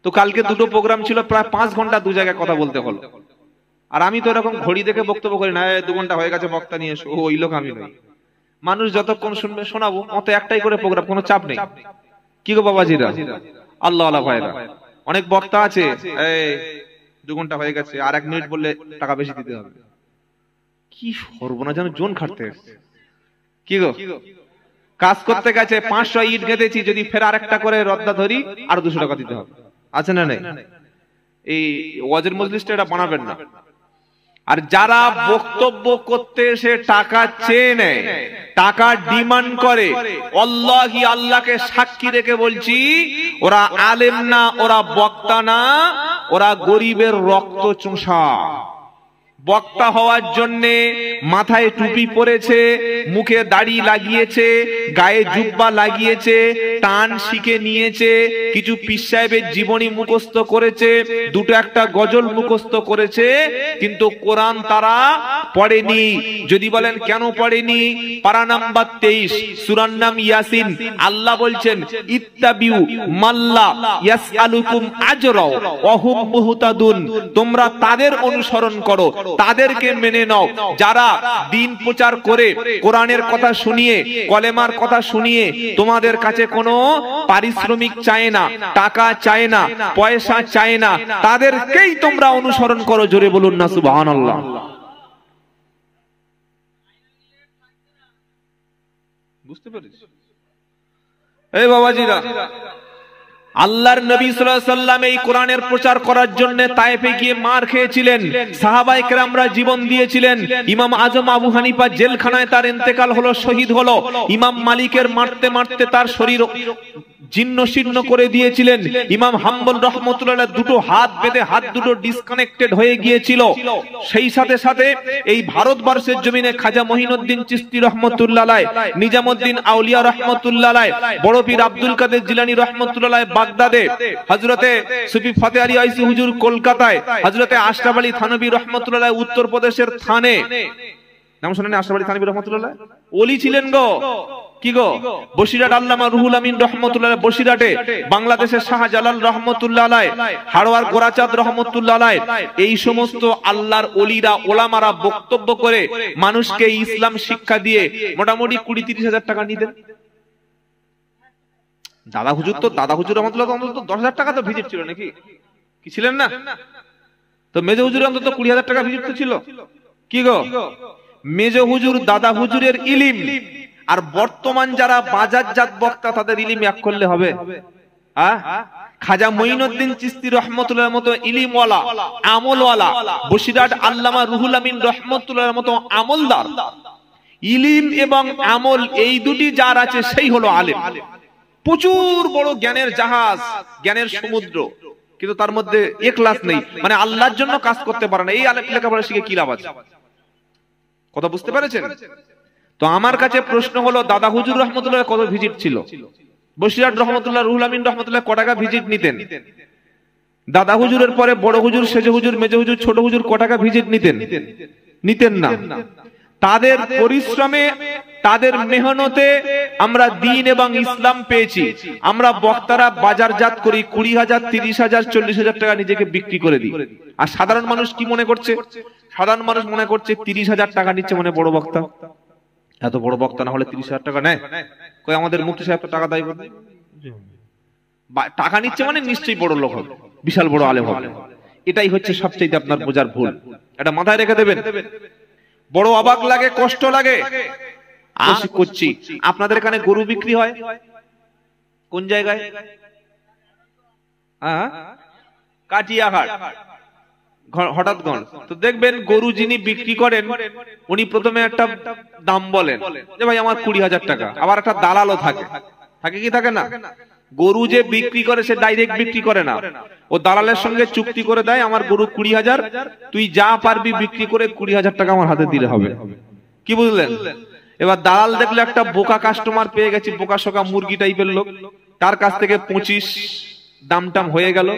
তো কালকে দুটো প্রোগ্রাম ছিল, প্রায় 5 ঘন্টা দু জায়গায় কথা বলতে হলো। আর আমি তো এরকম ঘড়ি দেখে বক্তব্য করি না, 2 ঘন্টা হয়ে গেছে বক্তা নিয়ে এসো, ওই লোক আমি নই। মানুষ যতক্ষণ শুনবে শোনাবো, অত একটাই করে প্রোগ্রাম, কোনো চাপ নেই। কি গো বাবাজিরা, আল্লাহ আল্লাহ ভাইরা, অনেক বক্তা আছে, এই 2 ঘন্টা হয়ে গেছে, আর 1 মিনিট বললে টাকা বেশি দিতে হবে। কি সর্বনাশ, যেন জোন খাটতে এসেছে। কি গো, কাজ করতে গেছে 500 ইট গেঁথেছি, যদি ফের আরেকটা করে রদ্দা ধরি আর 200 টাকা দিতে হবে, আছে না নেই? এই ওয়াজের মজলিসটা এটা বানাবেন না। আর যারা বক্তব্য করতে এসে টাকা চেয়ে নেয়, টাকা ডিমান্ড করে, আল্লাহি আল্লাহকে সাক্ষী রেখে বলছি, ওরা আলেম না, ওরা বক্তা না, ওরা গরিবের রক্ত চোষা। বক্তা হওয়ার জন্য মাথায় টুপি পরেছে, মুখে দাড়ি লাগিয়েছে, গায়ে জুব্বা লাগিয়েছে, টান শিখে নিয়েছে, কিছু পীর সাহেবের জীবনী মুখস্থ করেছে, দুটো একটা গজল মুখস্থ করেছে, কিন্তু কোরআন তারা পড়েনি। যদি বলেন কেন পড়েনি, পারা নাম্বার 23 সূরার নাম ইয়াসিন, আল্লাহ বলছেন ইত্তাবিউ মাল্লা ইয়াসআলুকুম আজরা ওয়া হুম মুহতাদুন, তোমরা তাদের অনুসরণ করো, তাদেরকে মেনে নাও যারা দিন প্রচার করে, কোরআনের কথা শুনিয়ে, কলেমার কথা শুনিয়ে তোমাদের কাছে কোনো পারিশ্রমিক চায় না, টাকা চায় না, পয়সা চায় না, তাদেরকেই তোমরা অনুসরণ করো। জোরে বলুন না সুবহানাল্লাহ। বুঝতে পেরেছ? এই বাবাজিরা, আল্লাহর নবী সাল্লাল্লাহু আলাইহি ওয়াসাল্লাম এই কোরআনের প্রচার করার জন্য তায়েফে গিয়ে মার খেয়েছিলেন, সাহাবায়ে কেরামরা জীবন দিয়েছিলেন। ইমাম আজম আবু হানিফা জেলখানায় তার ইন্তেকাল হলো, শহীদ হলো। ইমাম মালিকের মারতে মারতে তার শরীর জীর্ণ শীর্ণ করে দিয়েছিলেন। ইমাম হাম্বল রহমতুল্লাহ দুটো হাত বেঁধে হাত দুটো ডিসকানেক্টেড হয়ে গিয়েছিল। সেই সাথে সাথে এই ভারতবর্ষের জমিনে খাজা মঈনুদ্দিন চিশতি রহমতুল্লাহ আলাইহি, নিজামউদ্দিন আউলিয়া রহমতুল্লাহ আলাইহি, বড় পীর আব্দুল কাদের জিলানী রহমতুল্লাহ আলাইহি বাগদাদে, হযরতে সুফি ফতেহ আলী আইসি হুজুর কলকাতায়, হযরতে আশরাফ আলী থানভী রহমতুল্লাহ আলাইহি উত্তরপ্রদেশের থানে। নাম শুনেন আশরাফ আলী থানভী রহমতুল্লাহ আলাইহি? ওলি ছিলেন গো। কি গো, বসিরহাট আল্লামা রুহুল আমিন রহমতুল্লাহ আলাইহি বসিরহাটে, বাংলাদেশের শাহজালাল রহমতুল্লাহ আলাইহি, হাড়োয়ার গোরাচাঁদ রহমতুল্লাহ আলাইহি, এই সমস্ত আল্লাহর ওলিরা ওলামারা বক্তব্য করে মানুষকে ইসলাম শিক্ষা দিয়ে মোটামুটি 20-30 হাজার টাকা নিতেন। দাদা হুজুর রহমতুল্লাহ অন্তত 10,000 টাকা তো ভিজিট ছিল নাকি? কি ছিলেন না? তো মেজ হুজুর অন্তত 20,000 টাকা ভিজিট তো ছিল। কি গো, মেজ হুজুর দাদা হুজুরের ইলিম আর বর্তমান যারা বাজারজাত বক্তা তাদের ইলিম এক করলে হবে? খাজা মঈনুদ্দিন চিশতি রহমতুল্লাহর মতো ইলিমওয়ালা, আমলওয়ালা, বসিরহাট আল্লামা রুহুল আমিন রহমতুল্লাহর মতো আমলদার, ইলিম এবং আমল এই দুটি যার আছে সেই হলো আলেম। প্রচুর বড় জ্ঞানের জাহাজ, জ্ঞানের সমুদ্র, কিন্তু তার মধ্যে ইখলাস নেই, মানে আল্লাহর জন্য কাজ করতে পারে না। এই আলেম লেখাপড়া শিখে কি লাভ আছে? কথা বুঝতে পেরেছেন? তো আমার কাছে প্রশ্ন হলো, দাদা হুজুর রহমতুল্লাহ কত ভিজিট ছিল? বসিরহাট রহমতুল্লাহ রুহুল আমিন রহমতুল্লাহ কত টাকা ভিজিট নিতেন? দাদা হুজুরের পরে বড় হুজুর, সেজ হুজুর, মেজ হুজুর, ছোট হুজুর কত টাকা ভিজিট নিতেন? নিতেন না। তাদের পরিশ্রমে, তাদের মেহনতে আমরা দিন এবং ইসলাম পেয়েছি। আমরা বক্তারা বাজারজাত করি, 20,000, 30,000, 40,000 টাকা নিজেকে বিক্রি করে দিই। আর সাধারণ মানুষ কি মনে করছে? সাধারণ মানুষ মনে করছে 30,000 টাকা নিচ্ছে মানে বড় বক্তা। এত বড় বক্তা না হলে 30,000 টাকা নেয়? কই আমাদের মুফতি সাহেব তো টাকা দেয়, টাকা নিচ্ছে মানে নিশ্চয়ই বড় লোক হবে, বিশাল বড় আলেম হবে। এটাই হচ্ছে সবচেয়ে আপনার বোঝার ভুল। এটা মাথায় রেখে দেবেন। বড় অবাক লাগে, কষ্ট লাগে। করছি আপনাদের এখানে গরু বিক্রি হয় কোন জায়গায়? কাটিয়াঘাট, হঠাৎগঞ্জ। তো দেখবেন গরু যিনি বিক্রি করেন উনি প্রথমে একটা দাম বলেন যে ভাই আমার 20,000 টাকা, আবার একটা দালালও থাকে, থাকে কি থাকে না? গরু যে বিক্রি করে সে ডাইরেক্ট বিক্রি করে না, ও দালালের সঙ্গে চুক্তি করে দেয় আমার গরু 20,000, তুই যা পারবি বিক্রি করে 20,000 টাকা আমার হাতে দিলে হবে। কি বুঝলেন? এবার দালাল দেখলে একটা বোকা কাস্টমার পেয়ে গেছি, বোকা শোকা মুরগি টাইপের লোক, তার কাছ থেকে 25 দাম টাম হয়ে গেল,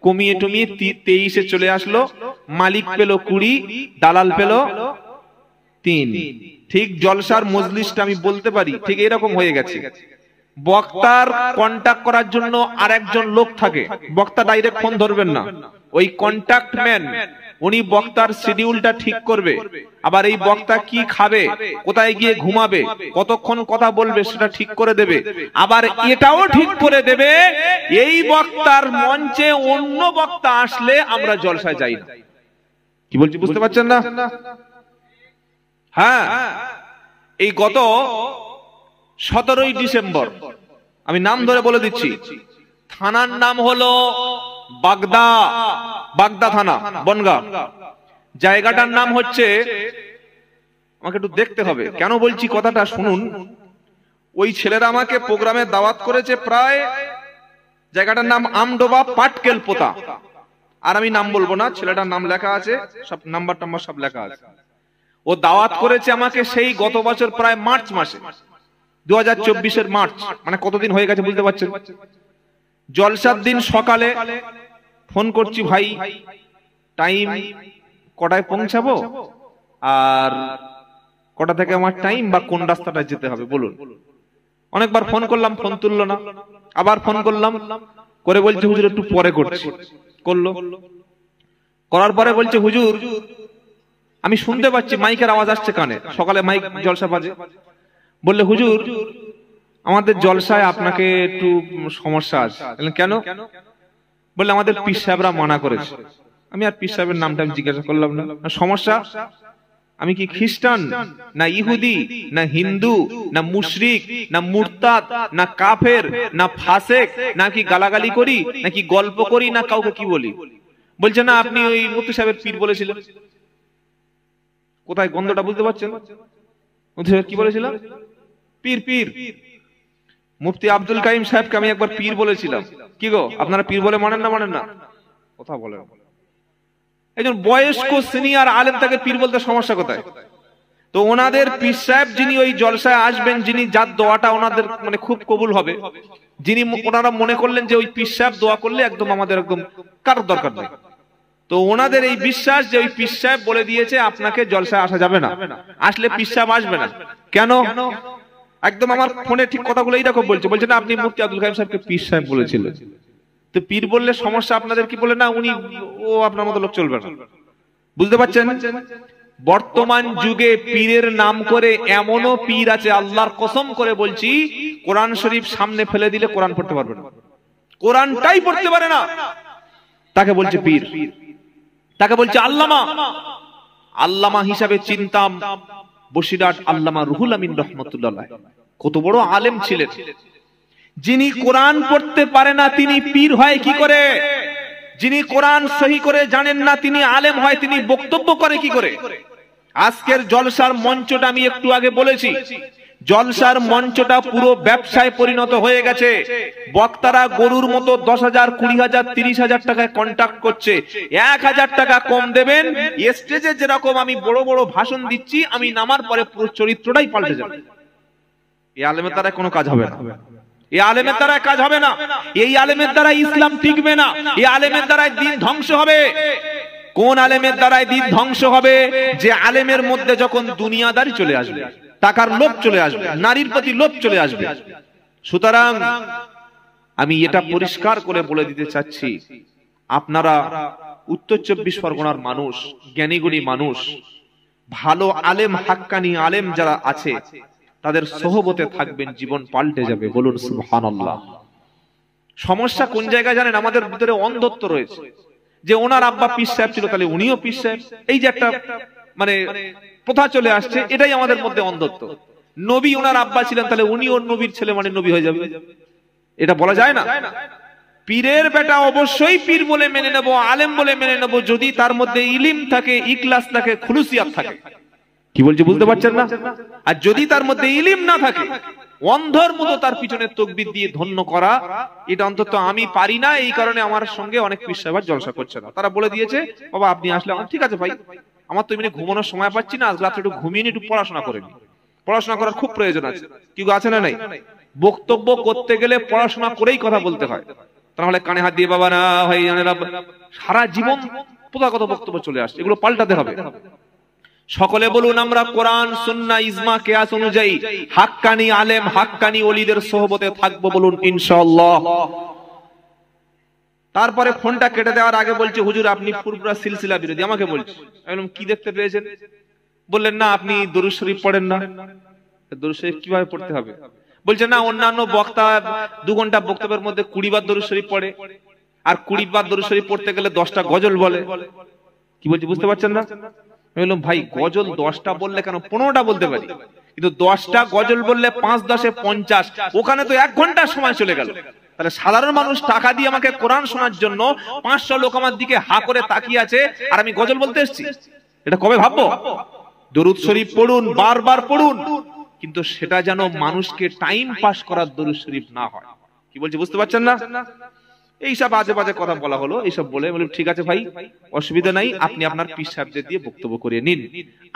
কমিয়ে টমিয়ে 23-এ চলে আসলো। মালিক পেল 20, দালাল পেল 3। ঠিক জলসার মজলিসটা আমি বলতে পারি ঠিক এরকম হয়ে গেছে। বক্তার কন্টাক্ট করার জন্য আরেকজন লোক থাকে, বক্তা ডাইরেক্ট ফোন ধরবেন না, ওই কন্টাক্ট ম্যান উনি বক্তার শিডিউলটা ঠিক করবে, আবার এই বক্তা কি খাবে, কোথায় গিয়ে ঘুমাবে, কতক্ষণ কথা বলবে সেটা ঠিক করে দেবে, আবার এটাও ঠিক করে দেবে এই বক্তার মঞ্চে অন্য বক্তা আসলে আমরা জলসায় যাই না। কি বলছি বুঝতে পারছেন না? হ্যাঁ, এই গত 17ই ডিসেম্বর, আমি নাম ধরে বলে দিচ্ছি, থানার নাম হলো বাগদা থানা, বনগাঁ। জায়গাটার নাম হচ্ছে, আমাকে একটু দেখতে হবে কেন বলছি কথাটা শুনুন। ওই ছেলেরা আমাকে প্রোগ্রামে দাওয়াত করেছে, প্রায় জায়গাটার নাম আমডোবা পাটকেল পোতা, আর আমি নাম বলবো না, ছেলেটার নাম লেখা আছে, সব নাম্বার টাম্বার সব লেখা আছে। ও দাওয়াত করেছে আমাকে সেই গত বছর প্রায় মার্চ মাসে, 2024-এর মার্চ, মানে কতদিন হয়ে গেছে বুঝতে পারছেন। জলসার দিন সকালে ফোন করছি, ভাই টাইম কটায় পৌঁছাবো, আর কটা থেকে আমার টাইম, বা কোন রাস্তাটা যেতে হবে বলুন। অনেকবার ফোন করলাম, ফোন তুললো না, আবার ফোন করলাম, করে বলছে হুজুর একটু পরে করছি। করলো, করার পরে বলছে হুজুর আমি শুনতে পাচ্ছি মাইকের আওয়াজ আসছে কানে, সকালে মাইক জলসা বাজে, বললে হুজুর আমাদের জলসায় আপনাকে একটু সমস্যা আছে। কেন? বললে আমাদের পীর সাহেবরা মানা করেছে। আমি আর পীর সাহেবের নামটা আমি জিজ্ঞাসা করলাম না। সমস্যা? আমি কি খ্রিস্টান, না ইহুদি, না হিন্দু, না মুশরিক, না মুরতাদ, না কাফের, না ফাসেক, নাকি গালাগালি করি, নাকি গল্প করি, না কাউকে কি বলি? বলছে না আপনি ওই মুফতি সাহেবের পীর বলেছিলেন। কোথায় গন্ধটা বুঝতে পারছেন? মুফতি সাহেব কি বলেছিলাম? পীর। মুফতি আব্দুল কাইম সাহেবকে আমি একবার পীর বলেছিলাম। কি গো আপনারা পীর বলে মানেন না? কথা বলেন। একজন বয়স্ক সিনিয়র আলেম তাকে পীর বলতে সমস্যা কোথায়? তো ওনাদের পীর সাহেব যিনি ওই জলসায় আসবেন, যিনি যার দোয়াটা ওনাদের মানে খুব কবুল হবে, যিনি ওনারা মনে করলেন যে ওই পীর সাহেব দোয়া করলে একদম আমাদের একদম কারোর দরকার নেই, তো ওনাদের এই বিশ্বাস যে ওই পীর সাহেব বলে দিয়েছে আপনাকে জলসায় আসা যাবে না, আসলে পীর সাহেব আসবে না। কেন? একদম আমার ফোনে ঠিক কথাগুলো এইরকম বলছে না আপনি মুফতি আব্দুল কাইম সাহেবকে পীর সাহেব বলেছিলেন। তো পীর বললে সমস্যা আপনাদের কি বলে না উনি ও আপনার মতো লোক চলবে না, বুঝতে পারছেন? বর্তমান যুগে পীরের নাম করে এমনও পীর আছে, আল্লাহর কসম করে বলছি, কোরআন শরীফ সামনে ফেলে দিলে কোরআন পড়তে পারবে না, কোরআনটাই পড়তে পারে না, তাকে বলছে পীর, তাকে বলছে আল্লামা হিসাবে চিনতাম বসিরহাট আল্লামা রুহুল আমিন রাহমাতুল্লাহ আলাইহি। কত বড় আলেম ছিলেন। যিনি কোরআন পড়তে পারে না তিনি পীর হয় কি করে? যিনি কোরআন সহি করে জানেন না তিনি আলেম হয়, তিনি বক্তব্য করে কি করে? আজকের জলসার মঞ্চটা আমি একটু আগে বলেছি, জলসার মঞ্চটা পুরো ব্যবসায় পরিণত হয়ে গেছে। বক্তারা গরুর মতো 10,000, 20,000, 30,000 টাকায় কন্ট্যাক্ট করছে। 1,000 টাকা কম দেবেন, স্টেজে যেরকম আমি বড় বড় ভাষণ দিচ্ছি, আমি নামার পরে পুরো চরিত্রটাই পাল্টে যাবে। এই আলেমের দ্বারা কোনো কাজ হবে না, এই আলেমের দ্বারা কাজ হবে না, এই আলেমের দ্বারা ইসলাম টিকবে না, এই আলেমের দ্বারা দিন ধ্বংস হবে। কোন আলেমের দ্বারাই দিন ধ্বংস হবে? যে আলেমের মধ্যে যখন দুনিয়াদারি চলে আসবে, টাকার লোভ চলে আসবে, নারীর প্রতি লোভ চলে আসবে। সুতরাং আমি এটা পরিষ্কার করে বলে দিতে চাচ্ছি, আপনারা উত্তর 24 পরগনার মানুষ, জ্ঞানীগুণী মানুষ, ভালো আলেম, হাক্কানি আলেম যারা আছে তাদের সোহবতে থাকবেন, জীবন পাল্টে যাবে। বলুন সুবহানাল্লাহ। সমস্যা কোন জায়গায় জানেন? আমাদের ভিতরে অন্ধত্ব রয়েছে, যে ওনার আব্বা পীর সাহেব ছিল তাহলে উনিও পীর সাহেব, এই যে একটা মানে প্রথা চলে আসছে, এটাই আমাদের মধ্যে অন্ধত্ব। নবী ওনার আব্বা ছিলেন তাহলে উনিও নবীর ছেলে মানে নবী হয়ে যাবে, এটা বলা যায় না। পীরের বেটা অবশ্যই পীর বলে মেনে নেব, আলেম বলে মেনে নেব, যদি তার মধ্যে ইলম থাকে, ইখলাস থাকে, খুলুসিয়াত থাকে। কি বলছি বুঝতে পারছেন না? আর যদি তার মধ্যে ইলম না থাকে, অন্ধর মতো তার পিছনে তাকবীর দিয়ে ধন্য করা, এটা অন্তত আমি পারি না। এই কারণে আমার সঙ্গে অনেক পীর সাহেব জলসা করছে না। তারা বলে দিয়েছে বাবা আপনি আসলে ঠিক আছে ভাই, আমার তো এমনি ঘুমানোর সময় পাচ্ছি না, আজ রাতে একটু ঘুমিয়ে একটু পড়াশোনা করে নি। পড়াশোনা করার খুব প্রয়োজন আছে, কি আছে না নাই? বক্তব্য করতে গেলে পড়াশোনা করেই কথা বলতে হয়, তাহলে কানে হাত দিয়ে বাবা না ভাই সারা জীবন প্রথাগত বক্তব্য চলে আসছে, এগুলো পাল্টাতে হবে। সকলে বলুন আমরা কোরআন সুন্নাহ ইজমা কিয়াস অনুযায়ী হাক্কানি আলেম হাক্কানি ওলিদের সোহবতে থাকবো, বলুন ইনশাআল্লাহ। তারপরে ফোনটা কেটে দেওয়ার আগে বলছে, হুজুর আপনি ফুরফুরা সিলসিলা বিরোধী। আমাকে বলছে, আমি বললাম কি দেখতে পেয়েছেন? বললেন না আপনি দরুদ শরীফ পড়েন না। দরুদ শরীফ কিভাবে পড়তে হবে? বলছে না অন্যান্য বক্তা 2 ঘন্টা বক্তব্যের মধ্যে 20 বার দরুদ শরীফ পড়ে, আর 20 বার দরুদ শরীফ পড়তে গেলে 10টা গজল বলে। কি বলছি বুঝতে পারছেন না? আমি বললাম ভাই গজল 10টা বললে কেন 15টা বলতে পারি, কিন্তু 10টা গজল বললে 5 10 50, ওখানে তো 1 ঘন্টা সময় চলে গেল। তাহলে সাধারণ মানুষ টাকা দিয়ে আমাকে কোরআন শোনার জন্য 500 লোক আমার দিকে হা করে তাকিয়ে আছে, আর আমি গজল বলতে এসেছি। এটা কবে ভাববো? দরুদ শরীফ পড়ুন, বারবার পড়ুন, কিন্তু সেটা যেন মানুষকে টাইম পাস করার দরুদ শরীফ না হয়। কি বলছি বুঝতে পারছেন না? এইসব আজে বাজে কথা বলা হলো। এইসব বলে বললাম ঠিক আছে ভাই, অসুবিধা নাই, আপনি আপনার পীর সাহেবদের দিয়ে বক্তব্য করে নিন।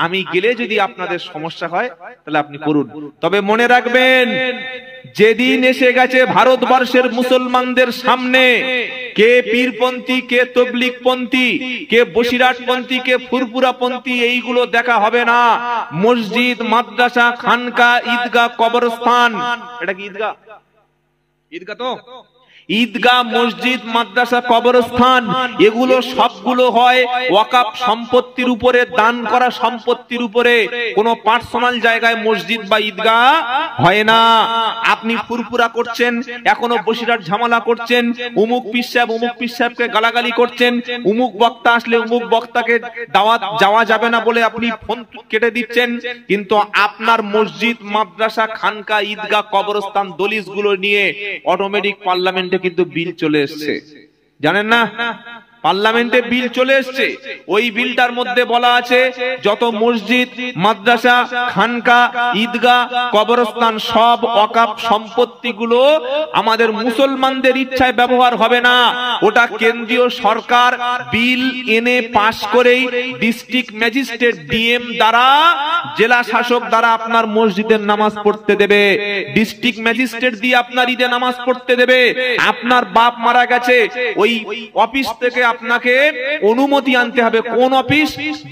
আমি গেলে যদি আপনাদের সমস্যা হয় তাহলে আপনি করুন। তবে মনে রাখবেন, যেদিন এসে গেছে ভারতবর্ষের মুসলমানদের সামনে কে পীরপন্থী, কে তবলিগপন্থী, কে বসিরহাটপন্থী, কে ফুরফুরাপন্থী, এইগুলো দেখা হবে না। মসজিদ, মাদ্রাসা, খানকা, ঈদগাহ, কবরস্থান, এটা কি ঈদগাহ? ঈদগাহ তো ঈদগাহ, মসজিদ, মাদ্রাসা, কবরস্থান, এগুলো সবগুলো হয় ওয়াকাফ সম্পত্তির উপরে, দান করা সম্পত্তির উপরে। কোনো পার্সোনাল জায়গায় মসজিদ বা ঈদগাহ হয় না। আপনি ফুরফুরা করছেন, এখনো বসিরহাট ঝামেলা করছেন, উমুক পীর সাহেবকে গালাগালি করছেন, উমুক বক্তা আসলে উমুক বক্তাকে দাওয়াত যাওয়া যাবে না বলে আপনি ফোন কেটে দিচ্ছেন, কিন্তু আপনার মসজিদ, মাদ্রাসা, খানকা, ঈদগাহ, কবরস্থান, দলিলগুলো নিয়ে অটোমেটিক পার্লামেন্ট কিন্তু বিল চলে এসছে, জানেন না? পার্লামেন্টে বিল চলে এসছে। ওই বিলটার মধ্যে বলা আছে যত মসজিদ, মাদ্রাসা, খানকা, ঈদগাহ, কবরস্থান সব ওয়াকাফ সম্পত্তিগুলো আমাদের মুসলমানদের ইচ্ছায় ব্যবহার হবে না। ওটা কেন্দ্রীয় সরকার বিল এনে পাশ করেই ডিস্ট্রিক্ট ম্যাজিস্ট্রেট ডিএম দ্বারা, জেলা শাসক দ্বারা আপনার মসজিদের নামাজ পড়তে দেবে, ডিস্ট্রিক্ট ম্যাজিস্ট্রেট দিয়ে আপনার ঈদে নামাজ পড়তে দেবে। আপনার বাপ মারা গেছে, ওই অফিস থেকে আপনাকে অনুমতি আনতে হবে। কোন অফিস?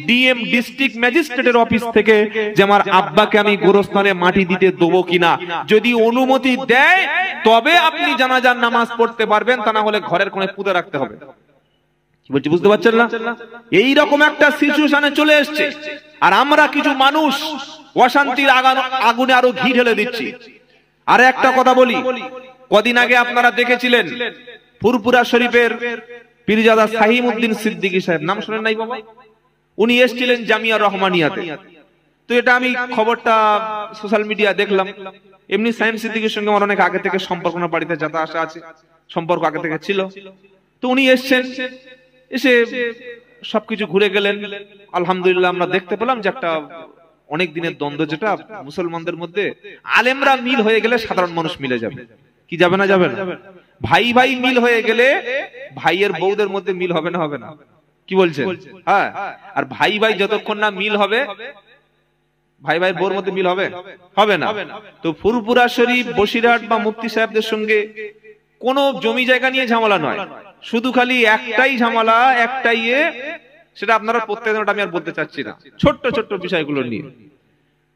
ডিএম, ডিস্ট্রিক্ট ম্যাজিস্ট্রেটের অফিস থেকে, যে আমার আব্বাকে আমি গোরস্থানে মাটি দিতে দেবো কিনা। যদি অনুমতি দেয় তবে আপনি জানাজার নামাজ পড়তে পারবেন, তা না হলে ঘরের কোণে পুঁতে রাখতে হবে। কি বলছি বুঝতে পারছেন না? এইরকম একটা সিচুয়েশনে চলে এসছে, আর আমরা কিছু মানুষ অশান্তির আগুনে আরো ঘি ঢেলে দিচ্ছি। আর একটা কথা বলি, কদিন আগে আপনারা দেখেছিলেন ফুরফুরা শরীফের পীরজাদা সাহিমউদ্দিন সিদ্দিকী সাহেব, নাম শুনেন নাই বাবা? উনি এসেছিলেন জামিয়া রহমানিয়াতে। তো এটা আমি খবরটা সোশ্যাল মিডিয়া দেখলাম। এমনি সাইম সিদ্দিকীর সঙ্গে আমার অনেক আগে থেকে সম্পর্ক, না বাড়িতে যাতা আসা আছে, সম্পর্ক আগে থেকে ছিল। তো উনি এসেছেন, এসে সবকিছু ঘুরে গেলেন। আলহামদুলিল্লাহ আমরা দেখতে পেলাম যে একটা অনেক দিনের দ্বন্দ্ব, যেটা মুসলমানদের মধ্যে আলেমরা মিল হয়ে গেলে সাধারণ মানুষ মিলে যাবে। কি যাবে না? যাবে না। ভাই ভাই মিল হয়ে গেলে ভাইয়ের বউদের মধ্যে মিল হবে না? হবে না? কি বলছেন? হ্যাঁ। আর ভাই ভাই যতক্ষণ না মিল হবে, ভাই ভাই বউর মধ্যে মিল হবে? হবে না। তো ফুরফুরা শরীফ, বসিরহাট বা মুফতি সাহেবদের সঙ্গে কোন জমি জায়গা নিয়ে ঝামেলা নয়, শুধু খালি একটাই ঝামেলা, একটাই সেটা আপনারা প্রত্যেকদিন, আমি আর বলতে চাচ্ছি না, ছোট্ট ছোট্ট বিষয়গুলো নিয়ে।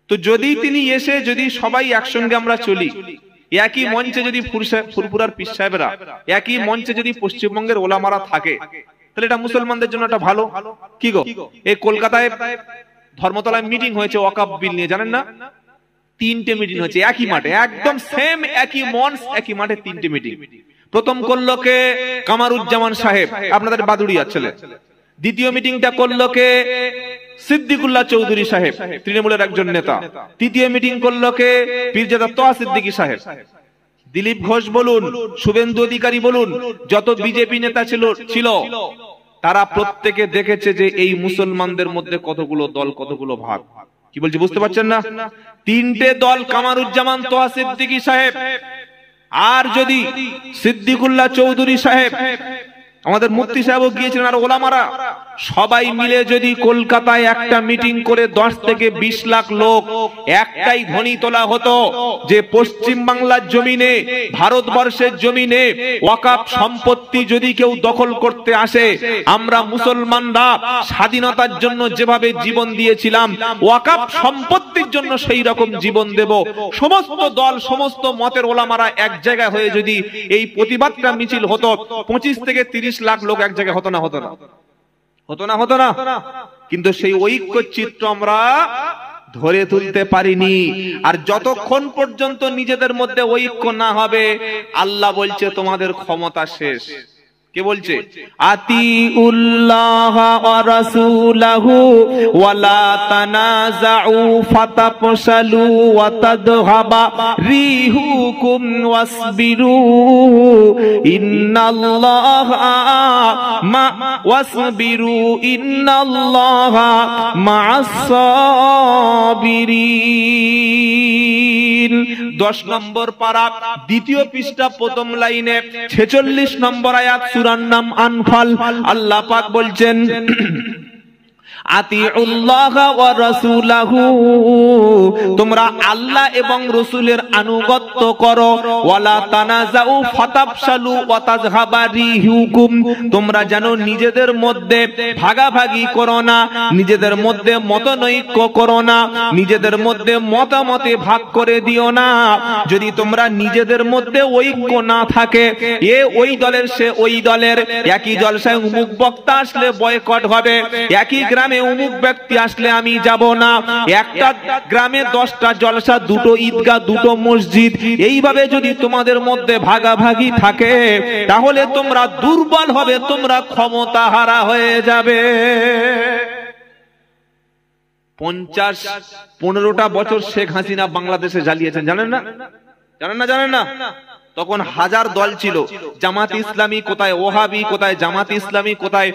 তো যদি তিনি এসে, যদি সবাই একসঙ্গে আমরা চলি, একই মঞ্চে যদি ফুরফুরার পীর সাহেবরা, একই মঞ্চে যদি পশ্চিমবঙ্গের ওলামারা থাকে, তাহলে এটা মুসলমানদের জন্য একটা ভালো। কি গো, এই কলকাতায় ধর্মতলায় মিটিং হয়েছে ওয়াকফ বিল নিয়ে, জানেন না? 3টে মিটিং হয়েছে একই মাঠে, একদম সেম একই মঞ্চ, একই মাঠে 3টে মিটিং। প্রথম করলো কে? কামারুজ্জামান সাহেব, আপনাদের বাদুড়িয়ার ছেলে। দ্বিতীয় মিটিংটা করলো কে? সিদ্দিকুল্লাহ চৌধুরী সাহেব, তৃণমূলের একজন নেতা। তৃতীয় মিটিং করলো কে? পীরজাদা তোহা সিদ্দিকী সাহেব। দিলীপ ঘোষ বলুন, শুভেন্দু অধিকারী বলুন, যত বিজেপি নেতা ছিল তারা প্রত্যেকে দেখেছে যে এই মুসলমানদের মধ্যে কতগুলো দল, কতগুলো ভাগ। কি বলছি বুঝতে পারছেন না? 3টে দল, কামারুজ্জামান, তোহা সিদ্দিকী সাহেব, আর যদি সিদ্দিকুল্লাহ চৌধুরী সাহেব, আমাদের মুফতি সাহেবও গিয়েছিলেন, আর ওলামারা সবাই মিলে যদি কলকাতায় একটা মিটিং করে 10 থেকে 20 লাখ লোক একটাই ধ্বনি তোলা হতো যে পশ্চিম বাংলার জমিনে, ভারতবর্ষের জমিনে ওয়াকফ সম্পত্তি যদি কেউ দখল করতে আসে, আমরা মুসলমানরা স্বাধীনতার জন্য যেভাবে জীবন দিয়েছিলাম ওয়াকফ সম্পত্তির জন্য সেই রকম জীবন দেব, সমস্ত দল সমস্ত মতের ওলামারা এক জায়গায় হয়ে যদি এই প্রতিবাদটা মিছিল হতো, 25 থেকে 30 লাখ লোক এক জায়গায় হতো না? হতো না? হতো না? কিন্তু সেই ঐক্য চিত্র আমরা ধরে তুলতে পারিনি। আর যতক্ষণ পর্যন্ত নিজেদের মধ্যে ঐক্য না হবে, আল্লাহ বলছে তোমাদের ক্ষমতা শেষ। কে বলছে? আতিউল্লাহ ওয়া রাসূলাহু ওয়া লা তানাযাউ ফাতাফশালু ওয়া তাদহাবা রিহুকুম ওয়াসবিরু ইন্নাল্লাহা মা'আস সাবিরিন। 10 নম্বর পারা, দ্বিতীয় পৃষ্ঠা, প্রথম লাইনে 46 নম্বর আয়াত, সূরার নাম আনফাল। আল্লাহ পাক বলছেন আতিউল্লাহ ওয়া রাসূলাহু, তোমরা আল্লাহ এবং রাসূলের আনুগত্য করো। ওয়ালা তানাজাউ ফাতাফশালু ওয়া তাযহাবা রিহুকুম, তোমরা যেন নিজেদের মধ্যে ভাগাভাগি করো না, নিজেদের মধ্যে মতনৈক্য করো না, নিজেদের মধ্যে মতামতে ভাগ করে দিও না। যদি তোমরা নিজেদের মধ্যে ঐক্য না থাকে, এ ওই দলের সে ওই দলের, একই জলসায় অমুক বক্তা আসলে বয়কট হবে, একই গ্রামে অমুক ব্যক্তি আসলে আমি যাব না, একটা গ্রামে 10টা জলসা, 2টো ঈদগাহ, 2টো মসজিদ, এইভাবে যদি তোমাদের মধ্যে ভাগাভাগি থাকে তাহলে তোমরা দুর্বল হবে, তোমরা ক্ষমতা হারা হয়ে যাবে। 15টা বছর শেখ হাসিনা বাংলাদেশে জ্বালিয়েছেন, জানেন না? জানেন না? তখন হাজার দল ছিল, জামাত ইসলামী কোথায়, ওহাবি কোথায়, জামাত ইসলামী কোথায়,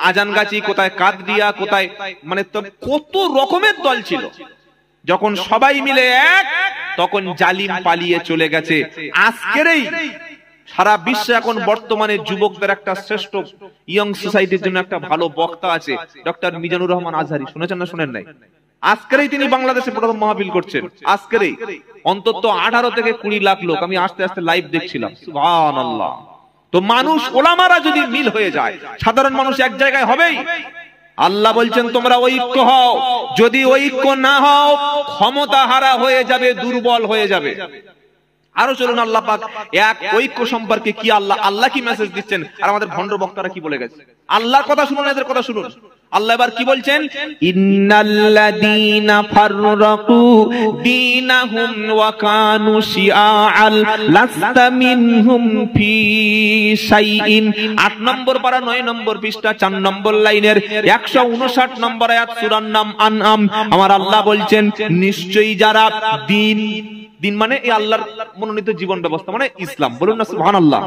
আজানগাছি কোথায়, কাদরিয়া কোথায়, মানে কত রকমের দল ছিল। যখন সবাই মিলে এক, তখন জালিম পালিয়ে চলে গেছে। আজকেরই সারা বিশ্বে এখন বর্তমানে যুবকদের একটা শ্রেষ্ঠ ইয়ং সোসাইটির জন্য একটা ভালো বক্তা আছে, ডক্টর মিজানুর রহমান আজহারি। শুনেছেন না শুনেন নাই? আজকেরই তিনি বাংলাদেশে প্রথম মাহফিল করছেন, আজকেরই। অন্তত 18 থেকে 20 লাখ লোক, আমি আস্তে আস্তে লাইভ দেখছিলাম। সুবহানাল্লাহ। তো মানুষ, ওলামারা যদি মিল হয়ে যায়, সাধারণ মানুষ এক জায়গায় হবেই। আল্লাহ বলছেন তোমরা ঐক্য হও, যদি ঐক্য না হও ক্ষমতা হারা হয়ে যাবে, দুর্বল হয়ে যাবে। আরো চলুন আল্লাহ পাক এক ঐক্য সম্পর্কে কি আল্লাহ কি মেসেজ দিচ্ছেন, আর আমাদের ভণ্ড বক্তারা কি বলে গেছে। আল্লাহর কথা শুনুন, এদের কথা শুনুন। আল্লাহ এবার কি বলছেন? ইন্নাল্লাযীনা ফাররাকু দীনাহুম ওয়া কানু শিআআল লাস্তা মিনহুম ফি শাইইন। 8 নম্বর পারা 9 নম্বর পৃষ্ঠা 4 নম্বর লাইনের 159 নম্বর আয়াত, সূরার নাম আনআম। আমার আল্লাহ বলছেন নিশ্চয়ই যারা দিন মানে এই আল্লাহর মনোনীত জীবন ব্যবস্থা মানে ইসলাম, বলুন না সুবহানাল্লাহ।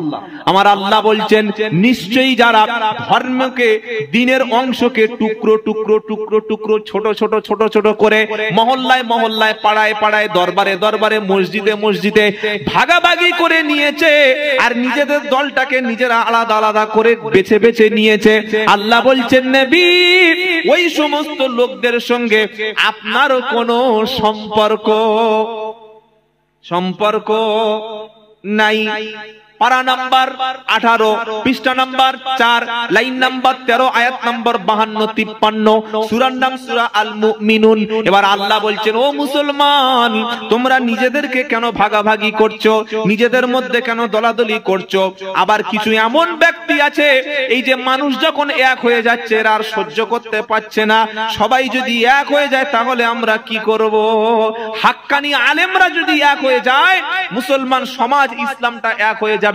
আমার আল্লাহ বলছেন নিশ্চয়ই যারা ধর্মকে, দিনের অংশকে টুকরো টুকরো টুকরো টুকরো ছোট ছোট ছোট ছোট করে মহল্লায় মহল্লায়, পাড়ায় পাড়ায়, দরবারে দরবারে, মসজিদে মসজিদে ভাগাভাগি করে নিয়েছে, আর নিজেদের দলটাকে নিজেরা আলাদা আলাদা করে বেছে বেছে নিয়েছে। আল্লাহ বলছেন নবী, ওই সমস্ত লোকদের সঙ্গে আপনার কোনো সম্পর্ক নাই। পারা নাম্বার 18, পৃষ্ঠা নাম্বার 4, লাইন নাম্বার 13, আয়াত নাম্বার 52-53, সূরার নাম সূরা আল মুমিনুন। এবার আল্লাহ বলছেন ও মুসলমান, তোমরা নিজেদেরকে কেন ভাগাভাগি করছো, নিজেদের মধ্যে কেন দলাদলি করছো? আবার কিছু এমন ব্যক্তি আছে, এই যে মানুষ যখন এক হয়ে যাচ্ছে এরা আর সহ্য করতে পারছে না, সবাই যদি এক হয়ে যায় তাহলে আমরা কি করব? হাক্কানি আলেমরা যদি এক হয়ে যায়, মুসলমান সমাজ, ইসলামটা এক হয়ে যাবে।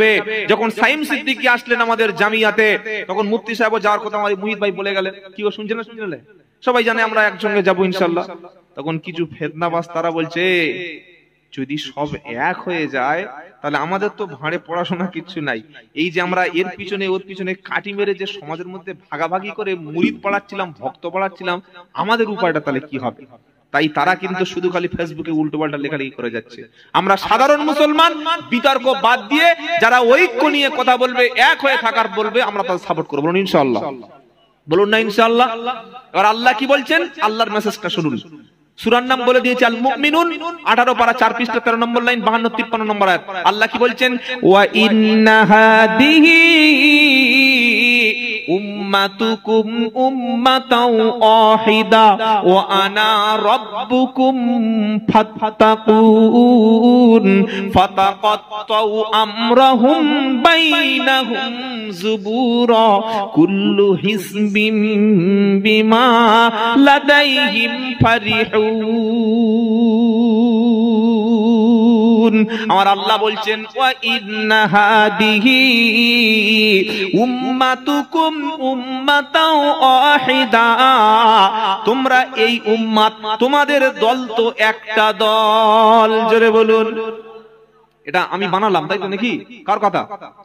যখন সাইম সিদ্দিকী আসলেন আমাদের জামিয়াতে, তখন মুফতি সাহেব যাওয়ার কথা আমার মুহিত ভাই বলে গেলেন। কি গো, শুনছেন না? সবাই জানে আমরা একসঙ্গে যাবো ইনশাআল্লাহ। তখন কিছু ফেতনাবাজ তারা বলছে যদি সব এক হয়ে যায় তাহলে আমাদের তো ভাঁড়ে পড়াশোনা কিচ্ছু নাই। এই যে আমরা এর পিছনে ওর পিছনে কাটি মেরে যে সমাজের মধ্যে ভাগাভাগি করে মুরিদ পড়াচ্ছিলাম, ভক্ত পড়াচ্ছিলাম, আমাদের উপায়টা তাহলে কি হবে? তাই তারা কিন্তু শুধু খালি ফেসবুকে উল্টোপাল্টা লেখালেখি করে যাচ্ছে। আমরা সাধারণ মুসলমান বিতর্ক বাদ দিয়ে যারা ঐক্য নিয়ে কথা বলবে, এক হয়ে থাকার বলবে, আমরা তাদের সাপোর্ট করব, বলুন ইনশাআল্লাহ, বলুন না ইনশাআল্লাহ। এবার আল্লাহ কি বলছেন, আল্লাহর মেসেজটা শুনুন। সূরার নাম বলে দিয়েছে আল মুমিনুন, 18 পারা 4 পৃষ্ঠা 13 নম্বর লাইন, 52-53 নম্বর আয়াত। আল্লাহ কি বলছেন, ওয়া ইন্না হাদিহি উম্মাতুকুম উম্মাতাও ওয়াহিদা ওয়া আনা রাব্বুকুম ফাত্তাকুন ফাতাকাত্তাউ আমরাহুম বাইনাহুম যুবুরা কুল্লু হিজবিম বিমা লাদাইহিম ফারিহুন। আমার আল্লাহ বলছেন, ওয়া ইন্না হাদিহি উম্মাতুকুম উম্মাতাও ওয়াহিদা, তোমরা এই উম্মাত, তোমাদের দল তো একটা দল। জোরে বলুন। এটা আমি বানালাম তাই তো নাকি? কার কথা?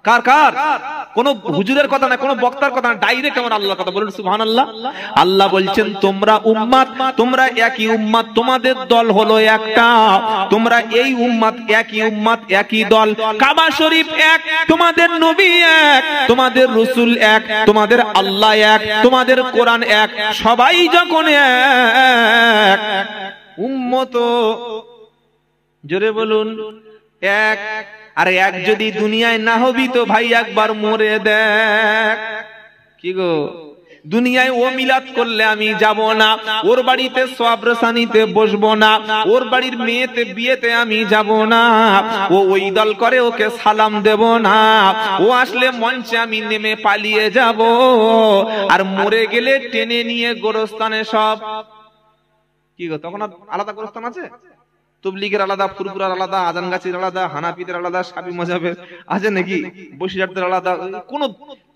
কার কার? কোন হুজুরের কথা না, কোন বক্তার কথা না, ডাইরেক্ট আমার আল্লাহর কথা। বলুন সুবহানাল্লাহ। আল্লাহ বলছেন, তোমরা উম্মাত, তোমরা একই উম্মাত, তোমাদের দল হলো একটা, তোমরা এই উম্মাত, একই উম্মাত, একই দল। কাবা শরীফ এক, তোমাদের নবী এক, তোমাদের রাসূল এক, তোমাদের আল্লাহ এক, তোমাদের কোরআন এক, সবাই যখন এক উম্মত, জোরে বলুন এক। আর এক যদি দুনিয়ায় না হবি তো ভাই একবার মরে দেখ। কি গো, দুনিয়ায় ও মিলাদ করলে আমি যাব না, ওর বাড়িতে সওয়াবরসানিতে বসবো না, ওর বাড়ির মেয়েতে বিয়েতে আমি যাব না, ও ওই দল করে ওকে সালাম দেব না, ও আসলে মঞ্চে আমি নেমে পালিয়ে যাব, আর মরে গেলে টেনে নিয়ে গোরস্থানে সব। কি গো, তখন আলাদা গোরস্থান আছে? তবলিগের আলাদা, ফুরফুরার আলাদা, আজানগাছির আলাদা, হানাফিদের আলাদা, শাফি মাযহাবের আছে নাকি, বসিরহাটের আলাদা, কোন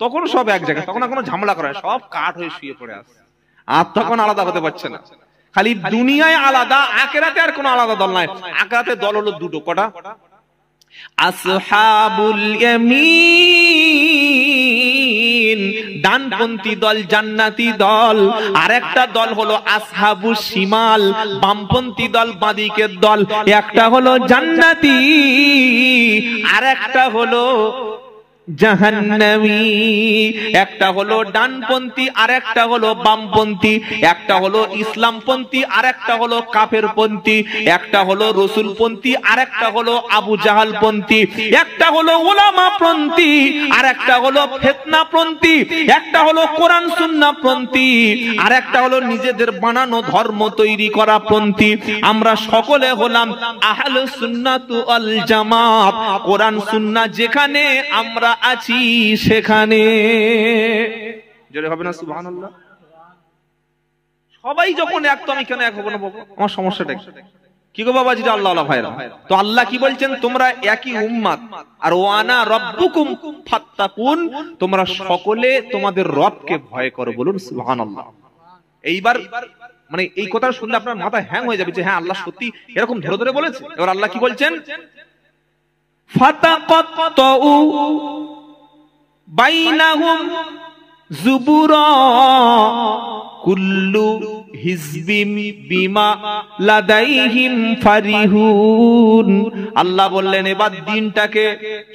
তখন সব এক জায়গায়, তখন কোনো ঝামেলা করে, সব কাঠ হয়ে শুয়ে পড়ে আছে, আর তখন আলাদা হতে পারছে না। খালি দুনিয়ায় আলাদা, আখিরাতে আর কোনো আলাদা দল নাই। আখিরাতে দল হলো দুটো, কটা? আসহাবুল ইয়ামিন, ডানপন্থী দল, জান্নাতি দল। আর একটা দল হলো আসহাবুস শিমাল, বামপন্থী দল, বাঁদিকের দল। একটা হলো জান্নাতি, আর একটা হলো জাহান্নামী। একটা হলো ডানপন্থী, আর একটা হলো বামপন্থী। একটা হলো ইসলামপন্থী, আর একটা হলো কাফেরপন্থী। একটা হলো রাসূলপন্থী, আর একটা হলো আবু জাহালপন্থী। একটা হলো উলামাপন্থী, আর একটা হলো ফিতনাপন্থী। একটা হলো কোরআন সুন্নাহপন্থী, আর একটা হলো নিজেদের বানানো ধর্ম তৈরি করা পন্থী। আমরা সকলে হলাম আহলুস সুন্নাত ওয়াল জামাত। কোরআন সুন্নাহ যেখানে আমরা আছি সেখানে, জোরে হবে না সুবহানাল্লাহ? সবাই যখন এক, তো আমি কেন এক হবো না? আমার সমস্যাটা কি গো বাবা? যেটা আল্লাহ ভাইরা, তো আল্লাহ কি বলছেন, তোমরা একই উম্মাত, আর ওয়ানা রাব্বুকুম ফাত্তাকুন, তোমরা সকলে তোমাদের রবকে ভয় করো। বলুন সুবহানাল্লাহ। এইবার মানে এই কথা শুনলে আপনার মাথা হ্যাং হয়ে যাবে যে হ্যাঁ, আল্লাহ সত্যি এরকম ধরে ধরে বলেছে। এবার আল্লাহ কি বলছেন, ফাতাকাত্তাউ বাইনাহুম যুবুরা কুল্লু হিজবিম বিমা লাদাইহিম ফারিহুন। আল্লাহ বললেন, এবার দিনটাকে,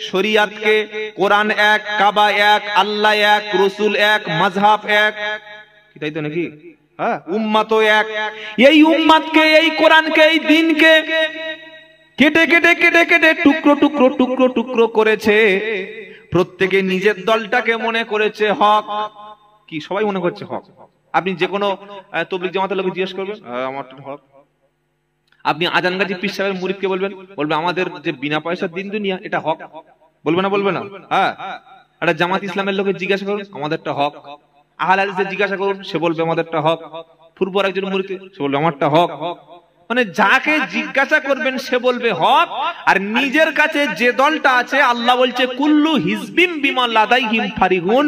শরিয়াতকে, কোরআন এক, কাবা এক, আল্লাহ এক, রাসূল এক, মাযহাব এক, কি তাই তো নাকি? হ্যাঁ, উম্মাতও এক। এই উম্মাতকে, এই কোরআনকে, এই দ্বীনকে কেটে কেটে কেটে কেটে টুকরো টুকরো টুকরো টুকরো করেছে। প্রত্যেকে নিজের দলটাকে মনে করেছে হক। কি সবাই মনে করছে হক? আপনি যে কোনো তাবলীগ জামাতের লোককে জিজ্ঞেস করবেন, আমারটা হক। আপনি আজানগাজী পীর সাহেবের মুরিদকে বলবেন, বলবে আমাদের যে বিনা পয়সার দিন দুনিয়া, এটা হক। বলবে না? বলবে না? হ্যাঁ। একটা জামাত ইসলামের লোকে জিজ্ঞাসা করুন, আমাদেরটা হক। আহলে হাদিসে জিজ্ঞাসা করুন, সে বলবে আমাদেরটা হক। ফুরফুর একজন মুরিদকে, সে বলবে আমারটা হক। মানে যাকে জিজ্ঞাসা করবেন সে বলবে হক। আর নিজের কাছে যে দলটা আছে, আল্লাহ বলছে কুল্লু হিজবিম বিমা লাদাইহিম ফারিহুন,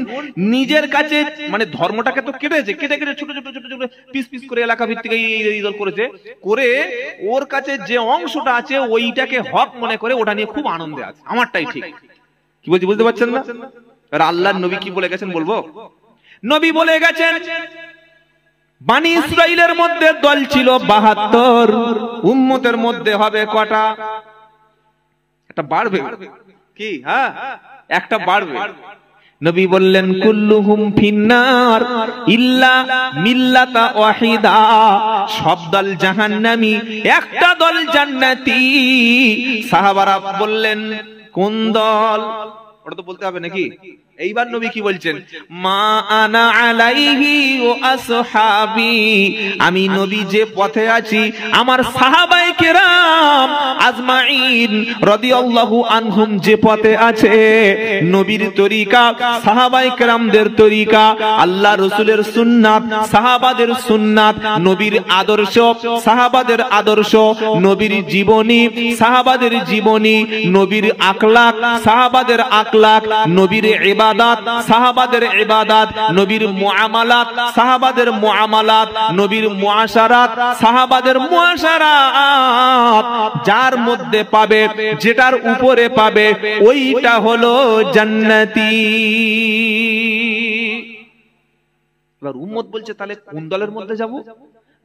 নিজের কাছে মানে ধর্মটাকে তো কেটেছে, কেটে কেটে ছোট ছোট ছোট ছোট পিস পিস করে এলাকা ভিত্তিক এই দল করেছে, করে ওর কাছে যে অংশটা আছে ওইটাকে হক মনে করে ওটা নিয়ে খুব আনন্দে আছে, আমারটাই ঠিক। কি বলছি বুঝতে পারছেন না? আর আল্লাহর নবী কি বলে গেছেন বলবো? নবী বলে গেছেন, বানি ইসরাইলের মধ্যে দল ছিল ৭২, উম্মতের মধ্যে হবে কটা? একটা বাড়বে কি? হ্যাঁ, একটা বাড়বে। নবী বললেন কুল্লুহুম ফিন্নার ইল্লা মিল্লাতা ওয়াহিদা, সব দল জাহান্নামী, একটা দল জান্নাতি। সাহাবারা বললেন কোন দল? ওটা তো বলতে হবে নাকি? এইবার নবী কি বলছেন? মা আনা আলাইহি ওয়া আসহাবি, আমি নবী যে পথে আছি আমার সাহাবায়ে কেরাম আজমাইন রাদিয়াল্লাহু আনহুম যে পথে আছে, নবীর তরিকা, সাহাবায়ে কেরামদের তরিকা, আল্লাহ রাসূলের সুন্নাত, সাহাবাদের সুন্নাত, নবীর আদর্শ, সাহাবাদের আদর্শ, নবীর জীবনী, সাহাবাদের জীবনী, নবীর আখলাক, সাহাবাদের আখলাক, নবীর ইবাদত, সাহাবাদের ইবাদত, নবীর মুআমালাত, সাহাবাদের মুআমালাত, নবীর মুআশারাত, সাহাবাদের মুআশারাত, যার মধ্যে পাবে, যেটার উপরে পাবে, ওইটা হলো জান্নাতি। এবার উম্মত বলছে তাহলে কোন দলের মধ্যে যাব?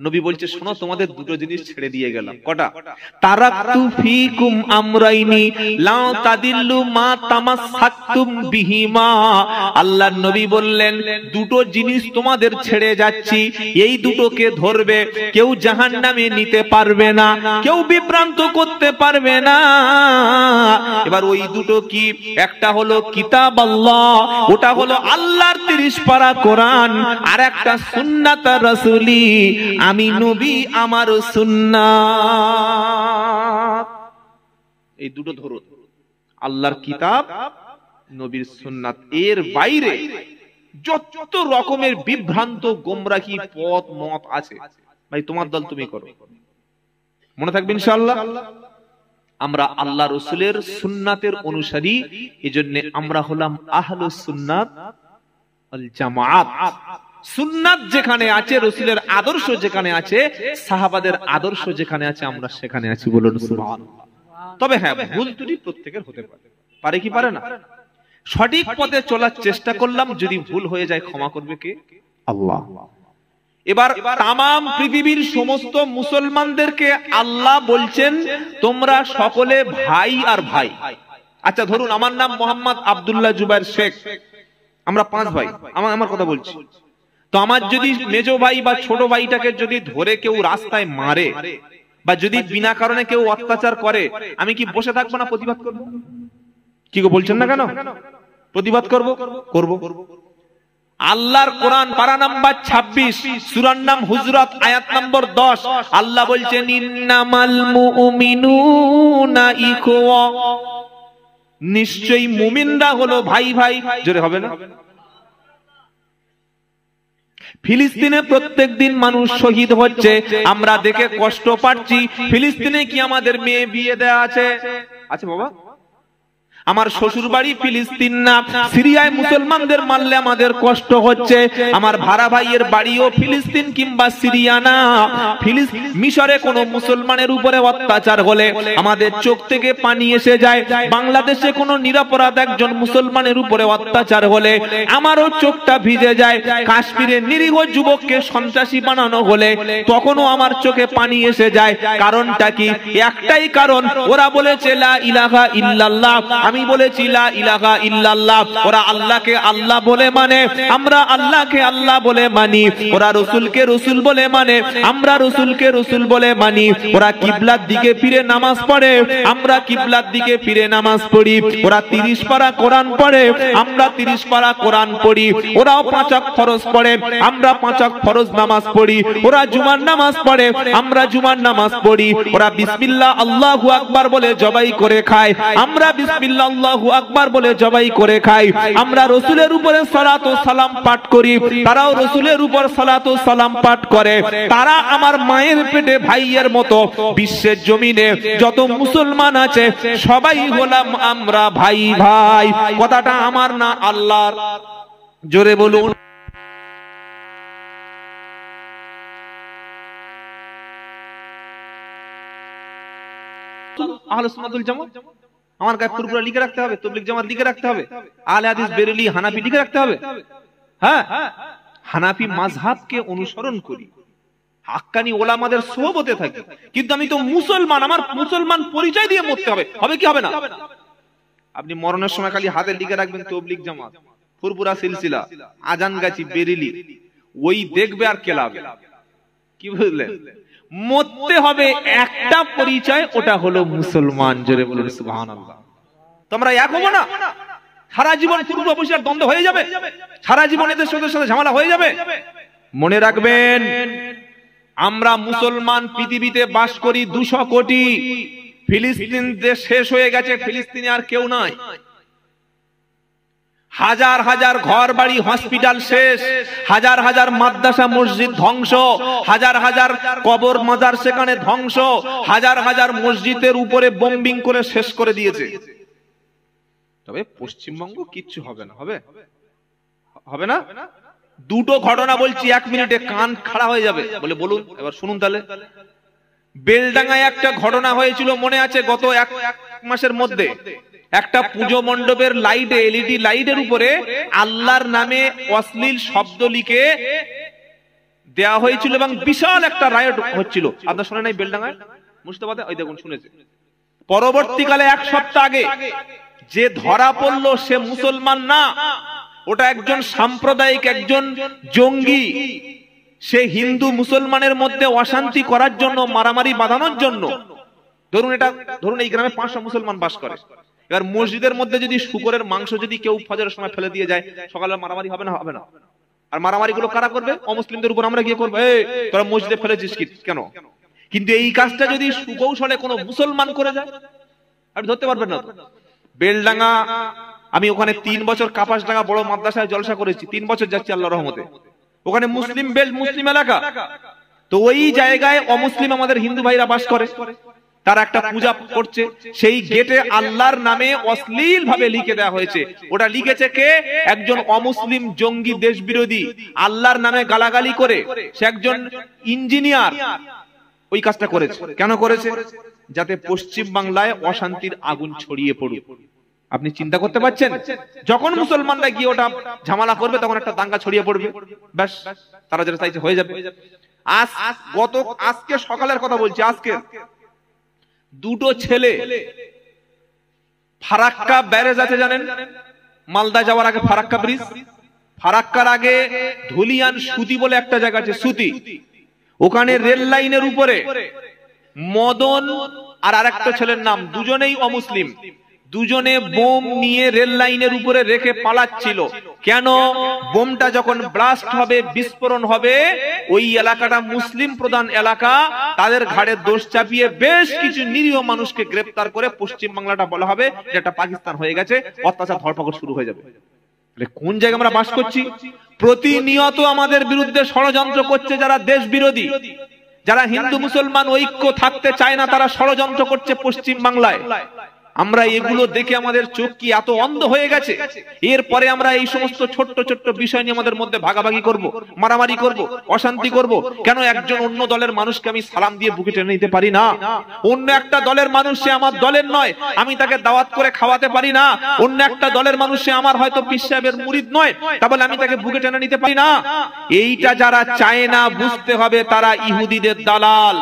নবী বলছে শোনো, তোমাদের দুটো জিনিস ছেড়ে দিয়ে গেলাম। কটা? তারাকতু ফিকুম আমরাইনি লা তাদিল্লু মা তামাসসাকতুম বিহিমা। আল্লাহর নবী বললেন দুটো জিনিস তোমাদের ছেড়ে যাচ্ছি, এই দুটোকে ধরবে, কেউ জাহান্নামে নিতে পারবে না, কেউ বিভ্রান্ত করতে পারবে না। এবার ওই দুটো কি? একটা হলো কিতাব আল্লাহ, ওটা হলো আল্লাহর 30 পারা কোরআন, আর একটা সুন্নাত রাসূলি, আমি নবী আমার সুন্নাত। এই দুটো ধরো, আল্লাহর কিতাব, নবীর সুন্নাত। এর বাইরে যত রকমের বিভ্রান্ত গোমরাহি পথ মত আছে, ভাই তোমার দল তুমি করো। মনে থাকবে ইনশাআল্লাহ। আমরা আল্লাহ রাসূলের সুন্নাতের অনুসারী, এজন্য আমরা হলাম আহলুস সুন্নাত ওয়াল জামাআত। সুন্নাত যেখানে আছে, রাসূলের আদর্শ যেখানে আছে, সাহাবাদের আদর্শ যেখানে আছে, আমরা সেখানে আছি। বলুন সুবহানাল্লাহ। তবে হ্যাঁ, ভুল ত্রুটি প্রত্যেকের হতে পারে, পারে কি পারে না? সঠিক পথে চলার চেষ্টা করলাম, যদি ভুল হয়ে যায় ক্ষমা করবে কে? আল্লাহ। এবার তামাম পৃথিবীর সমস্ত মুসলমানদেরকে আল্লাহ বলছেন তোমরা সকলে ভাই আর ভাই। আচ্ছা ধরুন আমার নাম মোহাম্মদ আব্দুল্লাহ জুবাইর শেখ, আমরা 5 ভাই, আমার কথা বলছি। তো আমার যদি মেজো ভাই বা ছোট ভাইটাকে যদি ধরে কেউ রাস্তায় মারে, বা যদি বিনা কারণে কেউ অত্যাচার করে, আমি কি বসে থাকবো না প্রতিবাদ করব? কি গো বলছেন না কেন? প্রতিবাদ করব, করব। আল্লাহর কোরআন পারা নাম্বার 26, সূরার নাম হুজরাত, আয়াত নম্বর 10, আল্লাহ বলছেন ইন্নামাল মুমিনুনা ইখওয়া, নিশ্চয়ই মুমিনরা হলো ভাই ভাই। জোরে হবে না? ফিলিস্তিনে প্রত্যেকদিন মানুষ শহীদ হচ্ছে, আমরা দেখে কষ্ট পাচ্ছি। ফিলিস্তিনে কি আমাদের মেয়ে বিয়ে দেয়া আছে? আছে বাবা? আমার শ্বশুর বাড়ি ফিলিস্তিন না, সিরিয়ায় মুসলমানদের মারলে আমাদের কষ্ট হচ্ছে। আমার ভাড়া ভাইয়ের বাড়িও ফিলিস্তিন কিংবা সিরিয়া না, মিশরে কোন মুসলমানের উপরে অত্যাচার হলে আমাদের চোখ থেকে পানি এসে যায়। বাংলাদেশে কোন নিরপরাধ একজন মুসলমানের উপরে অত্যাচার হলে আমারও চোখটা ভিজে যায়। কাশ্মীরে নিরীহ যুবককে সন্ত্রাসী বানানো হলে তখনও আমার চোখে পানি এসে যায়। কারণটা কি? একটাই কারণ, ওরা বলেছে লা ইলাহা ইল্লাল্লাহ, আমি বলেছি লা ইলাহা ইল্লাল্লাহ। ওরা আল্লাহকে আল্লাহ বলে মানে, আমরা আল্লাহকে আল্লাহ বলে মানি। ওরা রাসূলকে রাসূল বলে মানে, আমরা রাসূলকে রাসূল বলে মানি। ওরা কিবলার দিকে ফিরে নামাজ পড়ে, আমরা কিবলার দিকে ফিরে নামাজ পড়ি। ওরা 30 পারা কোরআন পড়ে, আমরা 30 পারা কোরআন পড়ি। ওরাও 5 ওয়াক্ত ফরজ পড়ে, আমরা 5 ওয়াক্ত ফরজ নামাজ পড়ি। ওরা জুমার নামাজ পড়ে, আমরা জুমার নামাজ পড়ি। ওরা বিসমিল্লাহ আল্লাহু আকবার বলে জবাই করে খায়, আমরা বিসমিল্লাহ আল্লাহু আকবার বলে জবাই করে খাই। আমরা রাসূলের উপরে সালাত ও সালাম পাঠ করি, তারাও রাসূলের উপর সালাত ও সালাম পাঠ করে। তারা আমার মায়ের পেটে ভাইয়ের মতো। বিশ্বের জমিনে যত মুসলমান আছে সবাই হলাম আমরা ভাই ভাই। কথাটা আমার না আল্লাহর। জোরে বলুন। আহলুস সুন্নাত ওয়াল জামাত আমার গায়ে পুরোপুরি লিখে রাখতে হবে, তাবলীগ জামাত লিখে রাখতে হবে, আহলে হাদিস বেরেলি হানাফি লিখে রাখতে হবে। হ্যাঁ, হানাফি মাযহাবকে অনুসরণ করি, হাক্কানি ওলামাদের সোহবতে থাকি, কিন্তু আমি তো মুসলমান, আমার মুসলমান পরিচয় দিয়ে মরতে হবে, হবে কি হবে না? আপনি মরণের সময় খালি হাতে লিখে রাখবেন তবলিগ জামাত, ফুরফুরা সিলসিলা, আজানগাছি, বেরেলি, ওই দেখবে আর কেলাবে। কি বুঝলেন? মরতে হবে একটা পরিচয়, ওটা হলো মুসলমান। জোরে বলুন সুবহানাল্লাহ। তোমরা এক হবো না, সারা জীবন পূর্ব পশ্চিমের দ্বন্দ্ব হয়ে যাবে, সারা জীবন এদের সাথে ঝামেলা হয়ে যাবে। মনে রাখবেন, আমরা মুসলমান পৃথিবীতে বাস করি 200 কোটি। ফিলিস্তিন দেশ শেষ হয়ে গেছে, ফিলিস্তিনে আর কেউ নাই। হাজার হাজার ঘর বাড়ি হসপিটাল শেষ, হাজার হাজার মাদ্রাসা মসজিদ ধ্বংস, হাজার হাজার কবর মাজার সেখানে ধ্বংস, হাজার হাজার মসজিদের উপরে বোম্বিং করে শেষ করে দিয়েছে। তবে পশ্চিমবঙ্গ কিচ্ছু হবে না, হবে হবে না? দুটো ঘটনা বলছি, 1 মিনিটে কান খাড়া হয়ে যাবে। বলে বলুন, এবার শুনুন তাহলে। বেলডাঙ্গায় একটা ঘটনা হয়েছিল, মনে আছে? গত এক মাসের মধ্যে একটা পুজো মণ্ডপের লাইটে, এলইডি লাইটের উপরে আল্লাহর নামে অশ্লীল শব্দ লিখে দেয়া হয়েছিল এবং বিশাল একটা রায়ট হচ্ছিল। আপনার শোনা নাই বেলডাঙ্গায়, মুর্শিদাবাদে? ওই দেখুন, শুনেছে। পরবর্তীকালে 1 সপ্তাহ আগে যে ধরা পড়লো সে মুসলমান না, ওটা একজন সাম্প্রদায়িক, একজন জঙ্গি। সে হিন্দু মুসলমানের মধ্যে অশান্তি করার জন্য, মারামারি বাঁধানোর জন্য। ধরুন এই গ্রামে 500 মুসলমান বাস করে। এবার মসজিদের মধ্যে যদি শুকরের মাংস যদি কেউ ফজরের সময় ফেলে দিয়ে যায়, সকালে মারামারি হবে না? হবে না? আর মারামারি গুলো কারা করবে? অমুসলিমদের উপর আমরা গিয়ে করবো, এই তোরা মসজিদে ফেলেছিস কি কেন? কিন্তু এই কাজটা যদি সুকৌশলে কোনো মুসলমান করে যায়, আপনি ধরতে পারবেন না। বেলডাঙ্গা, আমি ওখানে 3 বছর কাপাসডাঙ্গা বড় মাদ্রাসায় জলসা করেছি, 3 বছর যাচ্ছি আল্লাহর রহমতে। ওখানে মুসলিম বেল্ট, মুসলিম এলাকা। তো ওই জায়গায় অমুসলিম আমাদের হিন্দু ভাইরা বাস করে, তারা একটা পূজা করছে, সেই গেটে আল্লাহর নামে অশ্লীল ভাবে লিখে দেওয়া হয়েছে। ওটা লিখেছে কে? একজন অমুসলিম জঙ্গি, দেশ বিরোধী, আল্লাহর নামে গালাগালি করে। সে একজন ইঞ্জিনিয়ার, ওই কাজটা করেছে। কেন করেছে? যাতে পশ্চিম বাংলায় অশান্তির আগুন ছড়িয়ে পড়ুক। আপনি চিন্তা করতে পারছেন? যখন মুসলমানরা গিয়ে ওটা ঝামেলা করবে, তখন একটা দাঙ্গা ছড়িয়ে পড়বে, ব্যাস তারা যেটা চাইছে হয়ে যাবে। আজকে সকালের কথা বলছি, আজকে 2টো ছেলে ফারাক্কা ব্যারেজ আছে জানেন? মালদা যাওয়ার আগে ফারাক্কা ব্রিজ, ফারাক্কার আগে ধুলিয়ান সুতি বলে একটা জায়গা আছে, সুতি। ওখানে রেল লাইনের উপরে মদন আর আরেকটা ছেলের নাম, দুজনেই অমুসলিম, দুজনে বোম নিয়ে রেল লাইনের উপরে রেখে পালাচ্ছিল। কেন? বোমটা যখন ব্লাস্ট হবে, বিস্ফোরণ হবে, ওই এলাকাটা মুসলিম প্রধান এলাকা, তাদের ঘাড়ে দোষ চাপিয়ে বেশ কিছু নিরীহ মানুষকে গ্রেফতার করে পশ্চিম বাংলাটা বলা হবে যেটা পাকিস্তান হয়ে গেছে, অত্যাচার ধরপাকড় শুরু হয়ে যাবে। কোন জায়গায় আমরা বাস করছি? প্রতিনিয়ত আমাদের বিরুদ্ধে ষড়যন্ত্র করছে যারা দেশ বিরোধী, যারা হিন্দু মুসলমান ঐক্য থাকতে চায় না, তারা ষড়যন্ত্র করছে পশ্চিম বাংলায়। আমরা এগুলো দেখে আমাদের চোখ কি এত অন্ধ হয়ে গেছে? এরপরে আমরা এই সমস্ত ছোট্ট ছোট্ট বিষয় নিয়ে আমাদের মধ্যে ভাগাভাগি করব, মারামারি করব, অশান্তি করব। কেন? একজন অন্য দলের মানুষকে আমি সালাম দিয়ে বুকে টেনে নিতে পারি না? অন্য একটা দলের মানুষ, সে আমার দলের নয়, আমি তাকে দাওয়াত করে খাওয়াতে পারি না? অন্য একটা দলের মানুষ, সে আমার হয়তো পীর সাহেবের মুরিদ নয়, তাহলে আমি তাকে বুকে টেনে নিতে পারি না? এইটা যারা চায় না, বুঝতে হবে তারা ইহুদিদের দালাল।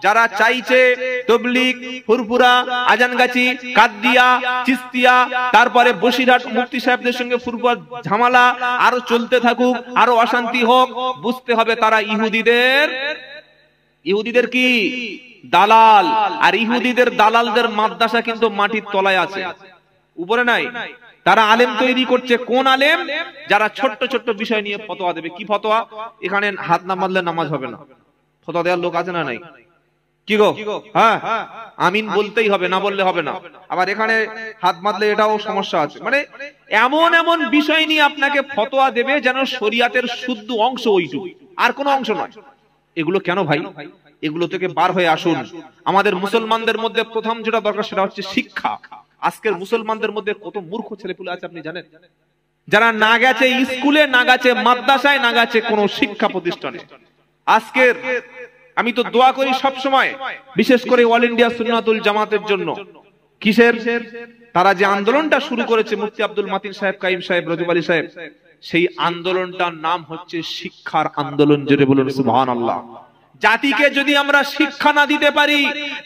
যারা চাইছে তবলিগ, ফুরফুরা, আজানগাছি, কাদরিয়া, চিস্তিয়া, তারপরে বসিরহাট মুফতি সাহেবদের সঙ্গে ফুরফুরা ঝামেলা আরো চলতে থাকুক, আরো অশান্তি হোক, বুঝতে হবে তারা ইহুদিদের কি দালাল। আর ইহুদিদের দালালদের মাদ্রাসা কিন্তু মাটির তলায় আছে, উপরে নাই। তারা আলেম তৈরি করছে। কোন আলেম? যারা ছোট্ট ছোট্ট বিষয় নিয়ে ফতোয়া দেবে। কি ফতোয়া? এখানে হাত না বাঁধলে নামাজ হবে না, ফতোয়া দেওয়ার লোক আছে না নাই? কি গো? হ্যাঁ, আমিন বলতেই হবে, না বললে হবে না। আবার এখানে হাত বাঁধলে এটাও সমস্যা আছে। মানে এমন এমন বিষয় নিয়ে আপনাকে ফতোয়া দেবে যেন শরিয়াতের শুদ্ধ অংশ ওইটুকু, আর কোনো অংশ নয়। এগুলো কেন ভাই? এগুলো থেকে বার হয়ে আসুন। আমাদের মুসলমানদের মধ্যে প্রথম যেটা দরকার সেটা হচ্ছে শিক্ষা। আজকের মুসলমানদের মধ্যে কত মূর্খ ছেলেপুলে আছে আপনি জানেন? যারা না গেছে স্কুলে, না গেছে মাদ্রাসায়, না গেছে কোনো শিক্ষা প্রতিষ্ঠানে। আজকের আমি তো দোয়া করি সব সময়, বিশেষ করে অল ইন্ডিয়া সুন্নাতুল জামাতের জন্য। কিসের? তারা যে আন্দোলনটা শুরু করেছে, মুফতি আব্দুল মাতিন সাহেব, কাইম সাহেব, রজব আলী সাহেব, সেই আন্দোলনটার নাম হচ্ছে শিক্ষার আন্দোলন। জোরে বলুন সুবহানাল্লাহ। জাতিকে যদি আমরা শিক্ষা না দিতে পারি,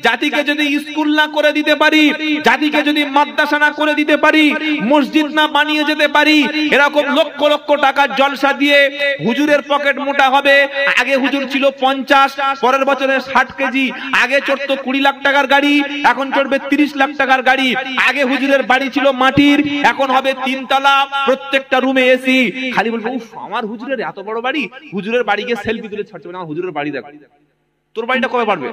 জাতিকে যদি স্কুল না করে দিতে পারি, জাতিকে যদি মাদ্রাসা না করে দিতে পারি, মসজিদ না বানিয়ে যেতে পারি, এরকম লক্ষ লক্ষ টাকার জলসা দিয়ে হুজুরের পকেট মোটা হবে। আগে হুজুর ছিল 50, পরের বছরে 60 কেজি, আগে চড়তো 20 লাখ টাকার গাড়ি, এখন চড়বে 30 লাখ টাকার গাড়ি। আগে হুজুরের বাড়ি ছিল মাটির, এখন হবে 3 তলা, প্রত্যেকটা রুমে এসি। খালি বলবো উফ আমার হুজুরের এত বড় বাড়ি, হুজুরের বাড়ি গিয়ে সেলফি তুলে ছাড়ছে না, আমার হুজুরের বাড়ি দেখো। তোর বাড়িটা কবে বাড়বে?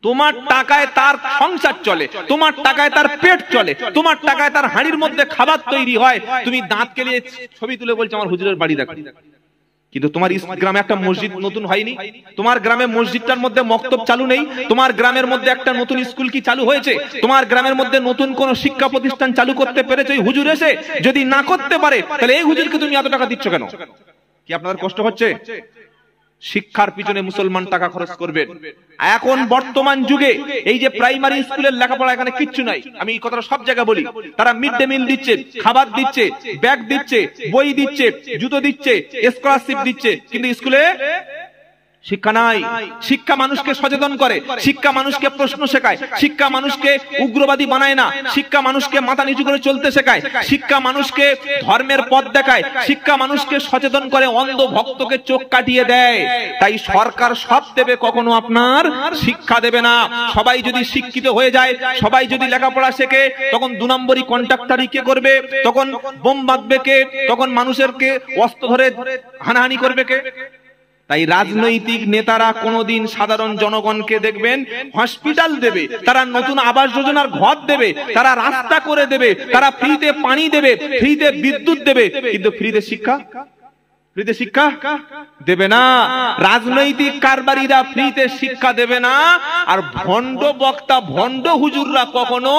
তোমার টাকায় তার সংসার চলে, তোমার টাকায় তার পেট চলে, তোমার টাকায় তার হাঁড়ির মধ্যে খাবার তৈরি হয়। তুমি দাঁত কেলিয়ে ছবি তুলে বলছো আমার হুজুরের বাড়ি দেখো। কিন্তু তোমার গ্রামে একটা মসজিদ নতুন হয়নি, তোমার গ্রামে মসজিদটার মধ্যে মক্তব চালু নেই, তোমার গ্রামের মধ্যে একটা নতুন স্কুল কি চালু হয়েছে, তোমার গ্রামের মধ্যে নতুন কোন শিক্ষা প্রতিষ্ঠান চালু করতে পেরেছে এই হুজুর এসে? যদি না করতে পারে তাহলে এই হুজুরকে তুমি এত টাকা দিচ্ছ কেন? কি আপনাদের কষ্ট হচ্ছে? শিক্ষার পিছনে মুসলমান টাকা খরচ করবেন। এখন বর্তমান যুগে এই যে প্রাইমারি স্কুলের লেখাপড়া, এখানে কিচ্ছু নাই, আমি এই কথাটা সব জায়গায় বলি। তারা মিড ডে মিল দিচ্ছে, খাবার দিচ্ছে, ব্যাগ দিচ্ছে, বই দিচ্ছে, জুতো দিচ্ছে, স্কলারশিপ দিচ্ছে, কিন্তু স্কুলে শিক্ষা নাই। শিক্ষা মানুষকে সচেতন করে, শিক্ষা মানুষকে প্রশ্ন শেখায়, শিক্ষা মানুষকে উগ্রবাদী বানায় না, শিক্ষা মানুষকে মাথা নিচু করে চলতে শেখায়, শিক্ষা মানুষকে ধর্মের পথ দেখায়, শিক্ষা মানুষকে সচেতন করে, অন্ধ ভক্তকে চোখ কাটিয়ে দেয়। তাই সরকার সব দেবে, কখনো আপনার শিক্ষা দেবে না। সবাই যদি শিক্ষিত হয়ে যায়, সবাই যদি লেখাপড়া শেখে, তখন 2 নম্বরই কন্ট্রাক্টরি কে করবে, তখন বোম বাঁধবে কে, তখন মানুষেরকে অস্ত্র ধরে হানাহানি করবে কে? তাই রাজনৈতিক নেতারা কোনোদিন সাধারণ জনগণকে দেখবেন হসপিটাল দেবে, তারা নতুন আবাস যোজনার ঘর দেবে, তারা রাস্তা করে দেবে, তারা ফ্রিতে পানি দেবে, ফ্রিতে বিদ্যুৎ দেবে, কিন্তু ফ্রিতে শিক্ষা দেবে না। রাজনৈতিক কারবারিরা ফ্রিতে শিক্ষা দেবে না। আর ভণ্ড বক্তা, ভণ্ড হুজুররা কখনো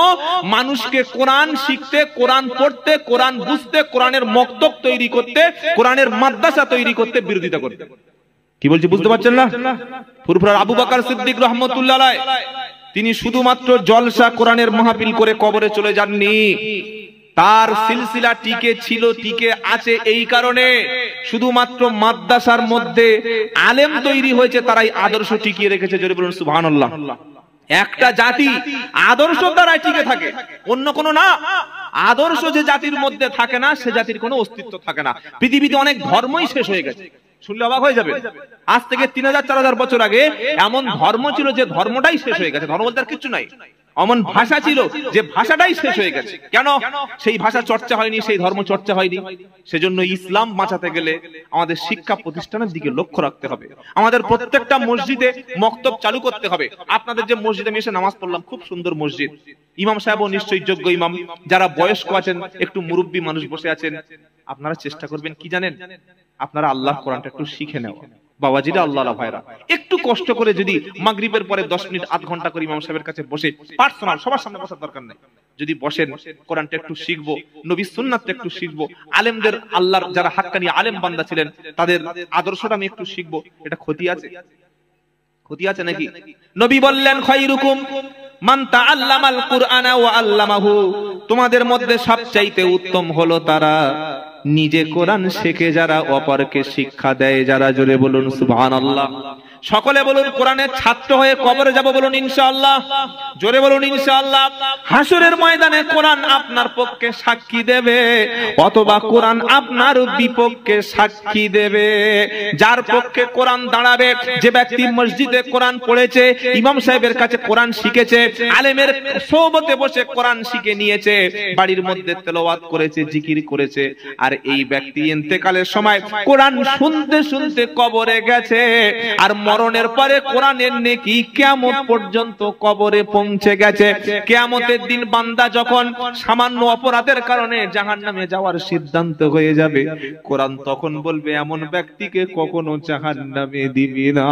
মানুষকে কোরআন শিখতে, কোরআন পড়তে, কোরআন বুঝতে, কোরআনের মক্তব তৈরি করতে, কোরআনের মাদ্রাসা তৈরি করতে বিরোধিতা করতে। কি বলছি বুঝতে পারছেন না? ফুরফুরার আবু বকর সিদ্দিক রাহমাতুল্লাহ আলাইহি তিনি শুধুমাত্র জলসা কোরআনের মাহফিল করে কবরে চলে যাননি, তার সিলসিলা টিকে ছিল, টিকে আছে এই কারণে শুধুমাত্র মাদ্রাসার মধ্যে আলেম তৈরি হয়েছে, তারাই আদর্শ টিকিয়ে রেখেছে। জোরে বলুন সুবহানাল্লাহ। একটা জাতি আদর্শ দ্বারাই টিকে থাকে, অন্য কোনো না। আদর্শ যে জাতির মধ্যে থাকে না, সে জাতির কোনো অস্তিত্ব থাকে না। পৃথিবীতে অনেক ধর্মই শেষ হয়ে গেছে, শুনলে অবাক হয়ে যাবে। আজ থেকে 3000-4000 বছর আগে এমন ধর্ম ছিল যে ধর্মটাই শেষ হয়ে গেছে, ধর্ম বলতে আর কিছু নাই। এমন ভাষা ছিল যে ভাষাটাই শেষ হয়ে গেছে। কেন? সেই ভাষা চর্চা হয়নি, সেই ধর্ম চর্চা হয়নি। সেজন্য ইসলাম বাঁচাতে গেলে আমাদের শিক্ষা প্রতিষ্ঠানের দিকে লক্ষ্য রাখতে হবে। আমাদের প্রত্যেকটা মসজিদে মক্তব চালু করতে হবে। আপনাদের যে মসজিদে আমি এসে নামাজ পড়লাম, খুব সুন্দর মসজিদ, ইমাম সাহেবও নিশ্চয়ই যোগ্য ইমাম, যারা বয়স্ক আছেন, একটু মুরব্বী মানুষ বসে আছেন, আপনারা চেষ্টা করবেন কি জানেন? আপনারা আল্লাহর কোরআনটা একটু শিখে নেওয়া। বাবাজিরা, আল্লাহর ভাইরা, একটু কষ্ট করে যদি মাগরিবের পরে 10 মিনিট আধ ঘন্টা করে ইমাম সাহেবের কাছে বসে, পার্সোনাল, সবার সামনে বসার দরকার নেই, যদি বসেন, কোরআনটা একটু শিখবো, নবীর সুন্নাতটা একটু শিখবো, আলেমদের, আল্লাহর যারা হাক্কানি আলেম বান্দা ছিলেন তাদের আদর্শটা আমি একটু শিখবো, এটা ক্ষতি আছে? ক্ষতি আছে নাকি? নবী বললেন খায়রুকুম মান তাআল্লামাল কুরআনা ওয়া আল্লামাহু, তোমাদের মধ্যে সবচাইতে উত্তম হলো তারা নিজে কোরআন শেখে যারা অপরকে শিক্ষা দেয় যারা। জোরে বলুন সুবহানাল্লাহ। সকলে বলুন কোরআনের ছাত্র হয়ে কবরে যাব, বলুন ইনশাআল্লাহ। জোরে বলুন ইনশাআল্লাহ। হাসরের ময়দানে কোরআন আপনার পক্ষে সাক্ষী দেবে অথবা কোরআন আপনার বিপক্ষে সাক্ষী দেবে। যার পক্ষে কোরআন দাঁড়াবে, যে ব্যক্তি মসজিদে কোরআন পড়েছে, ইমাম সাহেবের কাছে কোরআন শিখেছে, আলেমের সোহবতে বসে কোরআন শিখে নিয়েছে, বাড়ির মধ্যে তেলাওয়াত করেছে, জিকির করেছে, আর এই ব্যক্তি ইন্তেকালের সময় কোরআন শুনতে শুনতে কবরে গেছে, আর মরণের পরে কোরআনের নেকি কিয়ামত পর্যন্ত কবরে পৌঁছে গেছে। কিয়ামতের দিন বান্দা যখন সামান্য অপরাধের কারণে জাহান্নামে যাওয়ার সিদ্ধান্ত হয়ে যাবে, কোরআন তখন বলবে এমন ব্যক্তিকে কখনো জাহান্নামে দিবি না,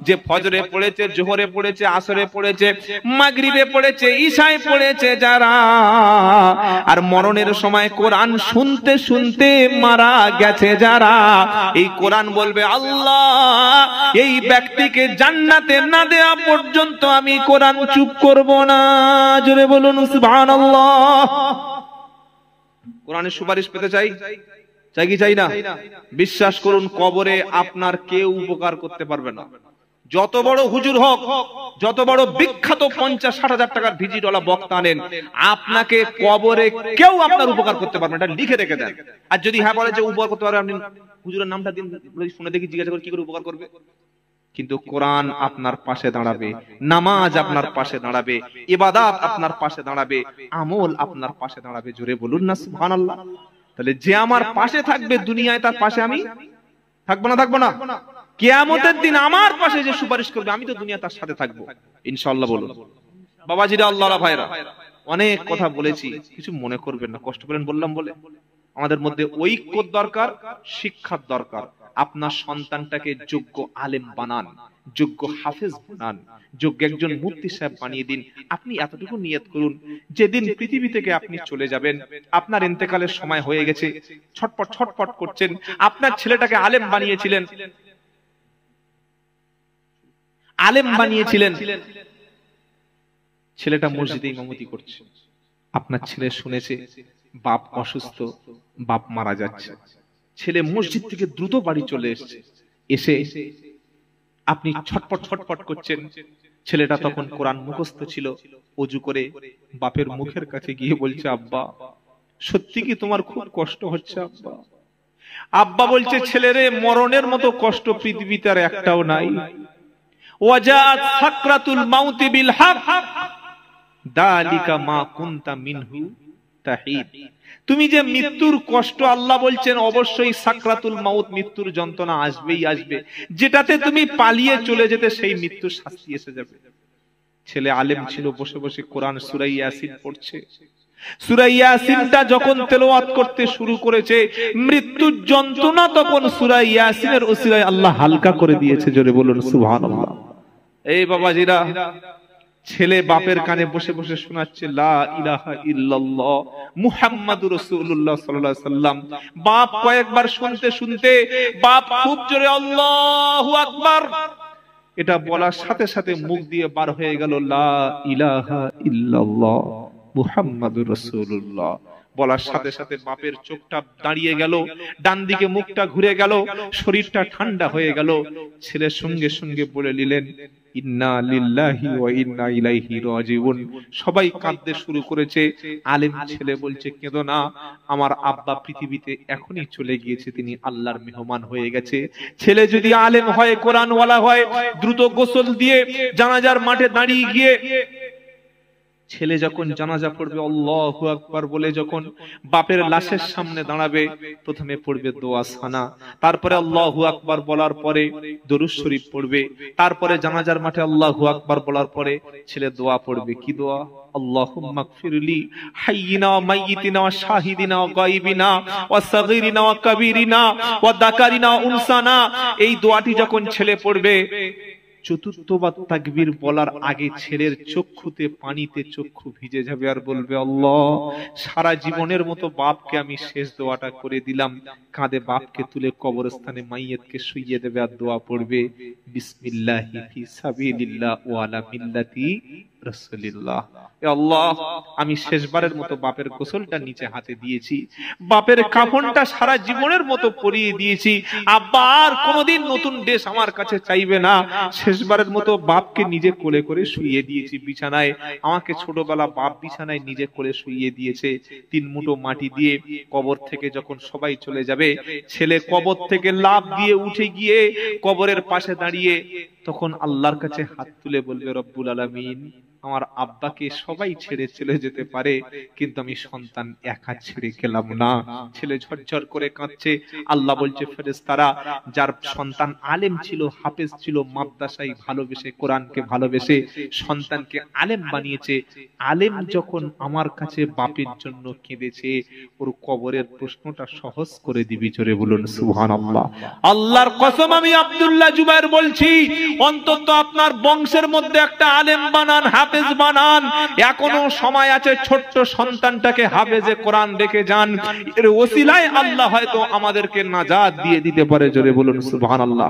যে ফজরে পড়েছে, জোহরে পড়েছে, আসরে পড়েছে, মাগরিবে পড়েছে, ঈশায় পড়েছে যারা, আর মরণের সময় কোরআন শুনতে শুনতে মারা গেছে যারা, এই কোরআন বলবে আল্লাহ এই ব্যক্তিকে জান্নাতে না দেয়া পর্যন্ত আমি কোরআন চুপ করব না। জোরে বলুন সুবহানাল্লাহ। কোরআনের সুপারিশ পেতে চাই, চাই কি চাই না? বিশ্বাস করুন, কবরে আপনার কেউ উপকার করতে পারবে না। যত বড় হুজুর হোক, যত বড় বিখ্যাত 50-60 হাজার টাকার ভিজিটওয়ালা বক্তা আনেন, আপনাকে কবরে কেউ আপনার উপকার করতে পারবে না, এটা লিখে রেখে দেন। আর যদি হ্যাঁ বলে যে উপকার করতে পারবে, আপনি হুজুরের নামটা দিন, শুনে দেখি, জিজ্ঞাসা করে কি করে উপকার করবে। কিন্তু কোরআন আপনার পাশে দাঁড়াবে, নামাজ আপনার পাশে দাঁড়াবে, ইবাদত আপনার পাশে দাঁড়াবে, আমল আপনার পাশে দাঁড়াবে। জোরে বলুন না সুবহানাল্লাহ। তাহলে যে আমার পাশে থাকবে দুনিয়ায়, তার পাশে আমি থাকবো না? থাকবো না? কিয়ামতের দিন আমার পাশে যে সুপারিশ করবে, আমি তো দুনিয়া তার সাথে থাকবো ইনশাআল্লাহ। বলুন বাবাজিরা, আল্লাহরা ভাইরা, অনেক কথা বলেছি, কিছু মনে করবেন না, কষ্ট পেলেন বললাম বলে। আমাদের মধ্যে ঐক্য দরকার, শিক্ষার দরকার। আপনার সন্তানটাকে যোগ্য আলেম বানান, যোগ্য হাফেজ বানান, যোগ্য একজন মুফতি সাহেব বানিয়ে দিন। আপনি এতটুকু নিয়ত করুন, যেদিন পৃথিবী থেকে আপনি চলে যাবেন, আপনার ইন্তেকালের সময় হয়ে গেছে, ছটপট ছটপট করছেন, আপনার ছেলেটাকে আলেম বানিয়েছিলেন, ছেলেটা মসজিদে ইমামতি করছে। আপনার ছেলে শুনেছে বাপ অসুস্থ, বাপ মারা যাচ্ছে, ছেলে মসজিদ থেকে দ্রুত বাড়ি চলে এসেছে, এসে আপনি ছটপট ছটপট করছেন। ছেলেটা তখন কোরআন মুখস্থ ছিল, ওযু করে বাপের মুখের কাছে গিয়ে বলছে, আব্বা সত্যি কি তোমার খুব কষ্ট হচ্ছে আব্বা? আব্বা বলছে, ছেলেরে মরণের মতো কষ্ট পৃথিবীতে আর একটাও নাই। ওয়াজাত সাকরাতুল মাউতি বিল হক দালিকা মা কুনতা মিনহু তাহিদ। তুমি যে মৃত্যুর কষ্ট, আল্লাহ বলছেন অবশ্যই সাকরাতুল মাউত, মৃত্যুর যন্ত্রণা আসবেই আসবে, যেটাতে তুমি পালিয়ে চলে যেতে, সেই মৃত্যুর শাস্তি এসে যাবে। ছেলে আলেম ছিল, বসে বসে কোরআন সূরা ইয়াসিন পড়ছে। সূরা ইয়াসিনটা যখন তেলাওয়াত করতে শুরু করেছে, মৃত্যুর যন্ত্রণা তখন সূরা ইয়াসিনের ওসিলায় আল্লাহ হালকা করে দিয়েছে। জোরে বলুন সুবহানাল্লাহ। এই বাবাজিরা, ছেলে বাপের কানে বসে বসে শোনাচ্ছে লা ইলাহা ইল্লাল্লাহ মুহাম্মাদুর রাসূলুল্লাহ সাল্লাল্লাহু আলাইহি সাল্লাম। বাপ কয়েকবার শুনতে শুনতে বাপ খুব জোরে আল্লাহু আকবার এটা বলার সাথে সাথে মুখ দিয়ে বার হয়ে গেল লা ইলাহা ইল্লাল্লাহ মুহাম্মাদুর রাসূলুল্লাহ। বলার সাথে সাথে বাপের চোখটা দাঁড়িয়ে গেল, ডান দিকে মুখটা ঘুরে গেল, শরীরটা ঠান্ডা হয়ে গেল। ছেলের সঙ্গে সঙ্গে বলে নিলেন ইন্না লিল্লাহি ওয়া ইন্না ইলাইহি রাজিউন। সবাই কাঁদতে শুরু করেছে। আলেম ছেলে বলছে, কেঁদো না, আমার আব্বা পৃথিবীতে এখনই চলে গিয়েছে, তিনি আল্লাহর মেহমান হয়ে গেছে। ছেলে যদি আলেম হয়, কোরআনওয়ালা হয়, দ্রুত গোসল দিয়ে জানাজার মাঠে দাঁড়িয়ে গিয়ে ছেলে যখন জানাজা পড়বে আল্লাহু আকবার বলে যখন বাপের লাশের সামনে দাঁড়াবে, প্রথমে পড়বে দোয়া সানা, তারপরে আল্লাহু আকবার বলার পরে দরুদ শরীফ পড়বে, তারপরে জানাজার মাঠে আল্লাহু আকবার বলার পরে ছেলে দোয়া পড়বে। কি দোয়া? আল্লাহুম্মা গফিরলি হাইয়িনা ওয়া মাইয়িতিনা ওয়া শাহিদিনা ওয়া গায়বিনা ওয়া সাগীরিনা ওয়া কাবীরিনা ওয়া যাকারিনা ওয়া উনসানা। এই দোয়াটি যখন ছেলে পড়বে, চতুর্থবার তাকবীর বলার আগে ছেলের চক্ষুতে পানিতে চক্ষু ভিজে যাবে আর বলবে, আল্লাহ সারা জীবনের মতো বাপকে আমি শেষ দোয়াটা করে দিলাম। কাঁধে বাপকে তুলে কবরস্থানে মাইয়িতকে শুইয়ে দেবে আর দোয়া পড়বে, বিসমিল্লাহি ফি সাবিলিল্লাহ ওয়া আলা মিল্লাতি রাসূলিল্লাহ। এ আল্লাহ, আমি শেষবারের মতো বাপের গোসলটা নিচে হাতে দিয়েছি, বাপের কাফনটা সারা জীবনের মতো পরিয়ে দিয়েছি। আব্বা আর কোনোদিন নতুন ড্রেস আমার কাছে চাইবে না। শেষবারের মতো বাপকে নিজে কোলে করে শুইয়ে দিয়েছি বিছানায়। আমাকে ছোটবেলা বাপ বিছানায় নিজে কোলে শুইয়ে দিয়েছে। 3 মুঠো মাটি দিয়ে কবর থেকে যখন সবাই চলে যাবে, ছেলে কবর থেকে লাফ দিয়ে উঠে গিয়ে কবরের পাশে দাঁড়িয়ে তখন আল্লাহর কাছে হাত তুলে বলবে, রব্বুল আলামিন, আমার আব্বাকে সবাই ছেড়ে চলে যেতে পারে, কিন্তু আমি সন্তান একা ছেড়ে গেলাম না। ছেলে ঝরঝর করে কাঁদছে। আল্লাহ বলছে, ফেরেশতারা যার সন্তান আলেম ছিল, হাফেজ ছিল, মাদ্রাসায় ভালোবেসে কোরআনকে ভালোবেসে সন্তানকে আলেম বানিয়েছে, আলেম যখন আমার কাছে বাপের জন্য কেঁদেছে, ওর কবরের প্রশ্নটা সহজ করে দিবি। জোরে বলুন সুবহানাল্লাহ। আল্লাহর কসম, আমি আব্দুল্লাহ জুবায়ের বলছি, অন্তত আপনার বংশের মধ্যে একটা আলেম বানান, হাফেজ বানান। এখনো সময় আছে, ছোট্ট সন্তানটাকে হাফেজে কোরআন রেখে যান। এর ওসিলায় আল্লাহ হয়তো আমাদেরকে নাজাত দিয়ে দিতে পারে। জোরে বলুন সুবহানাল্লাহ।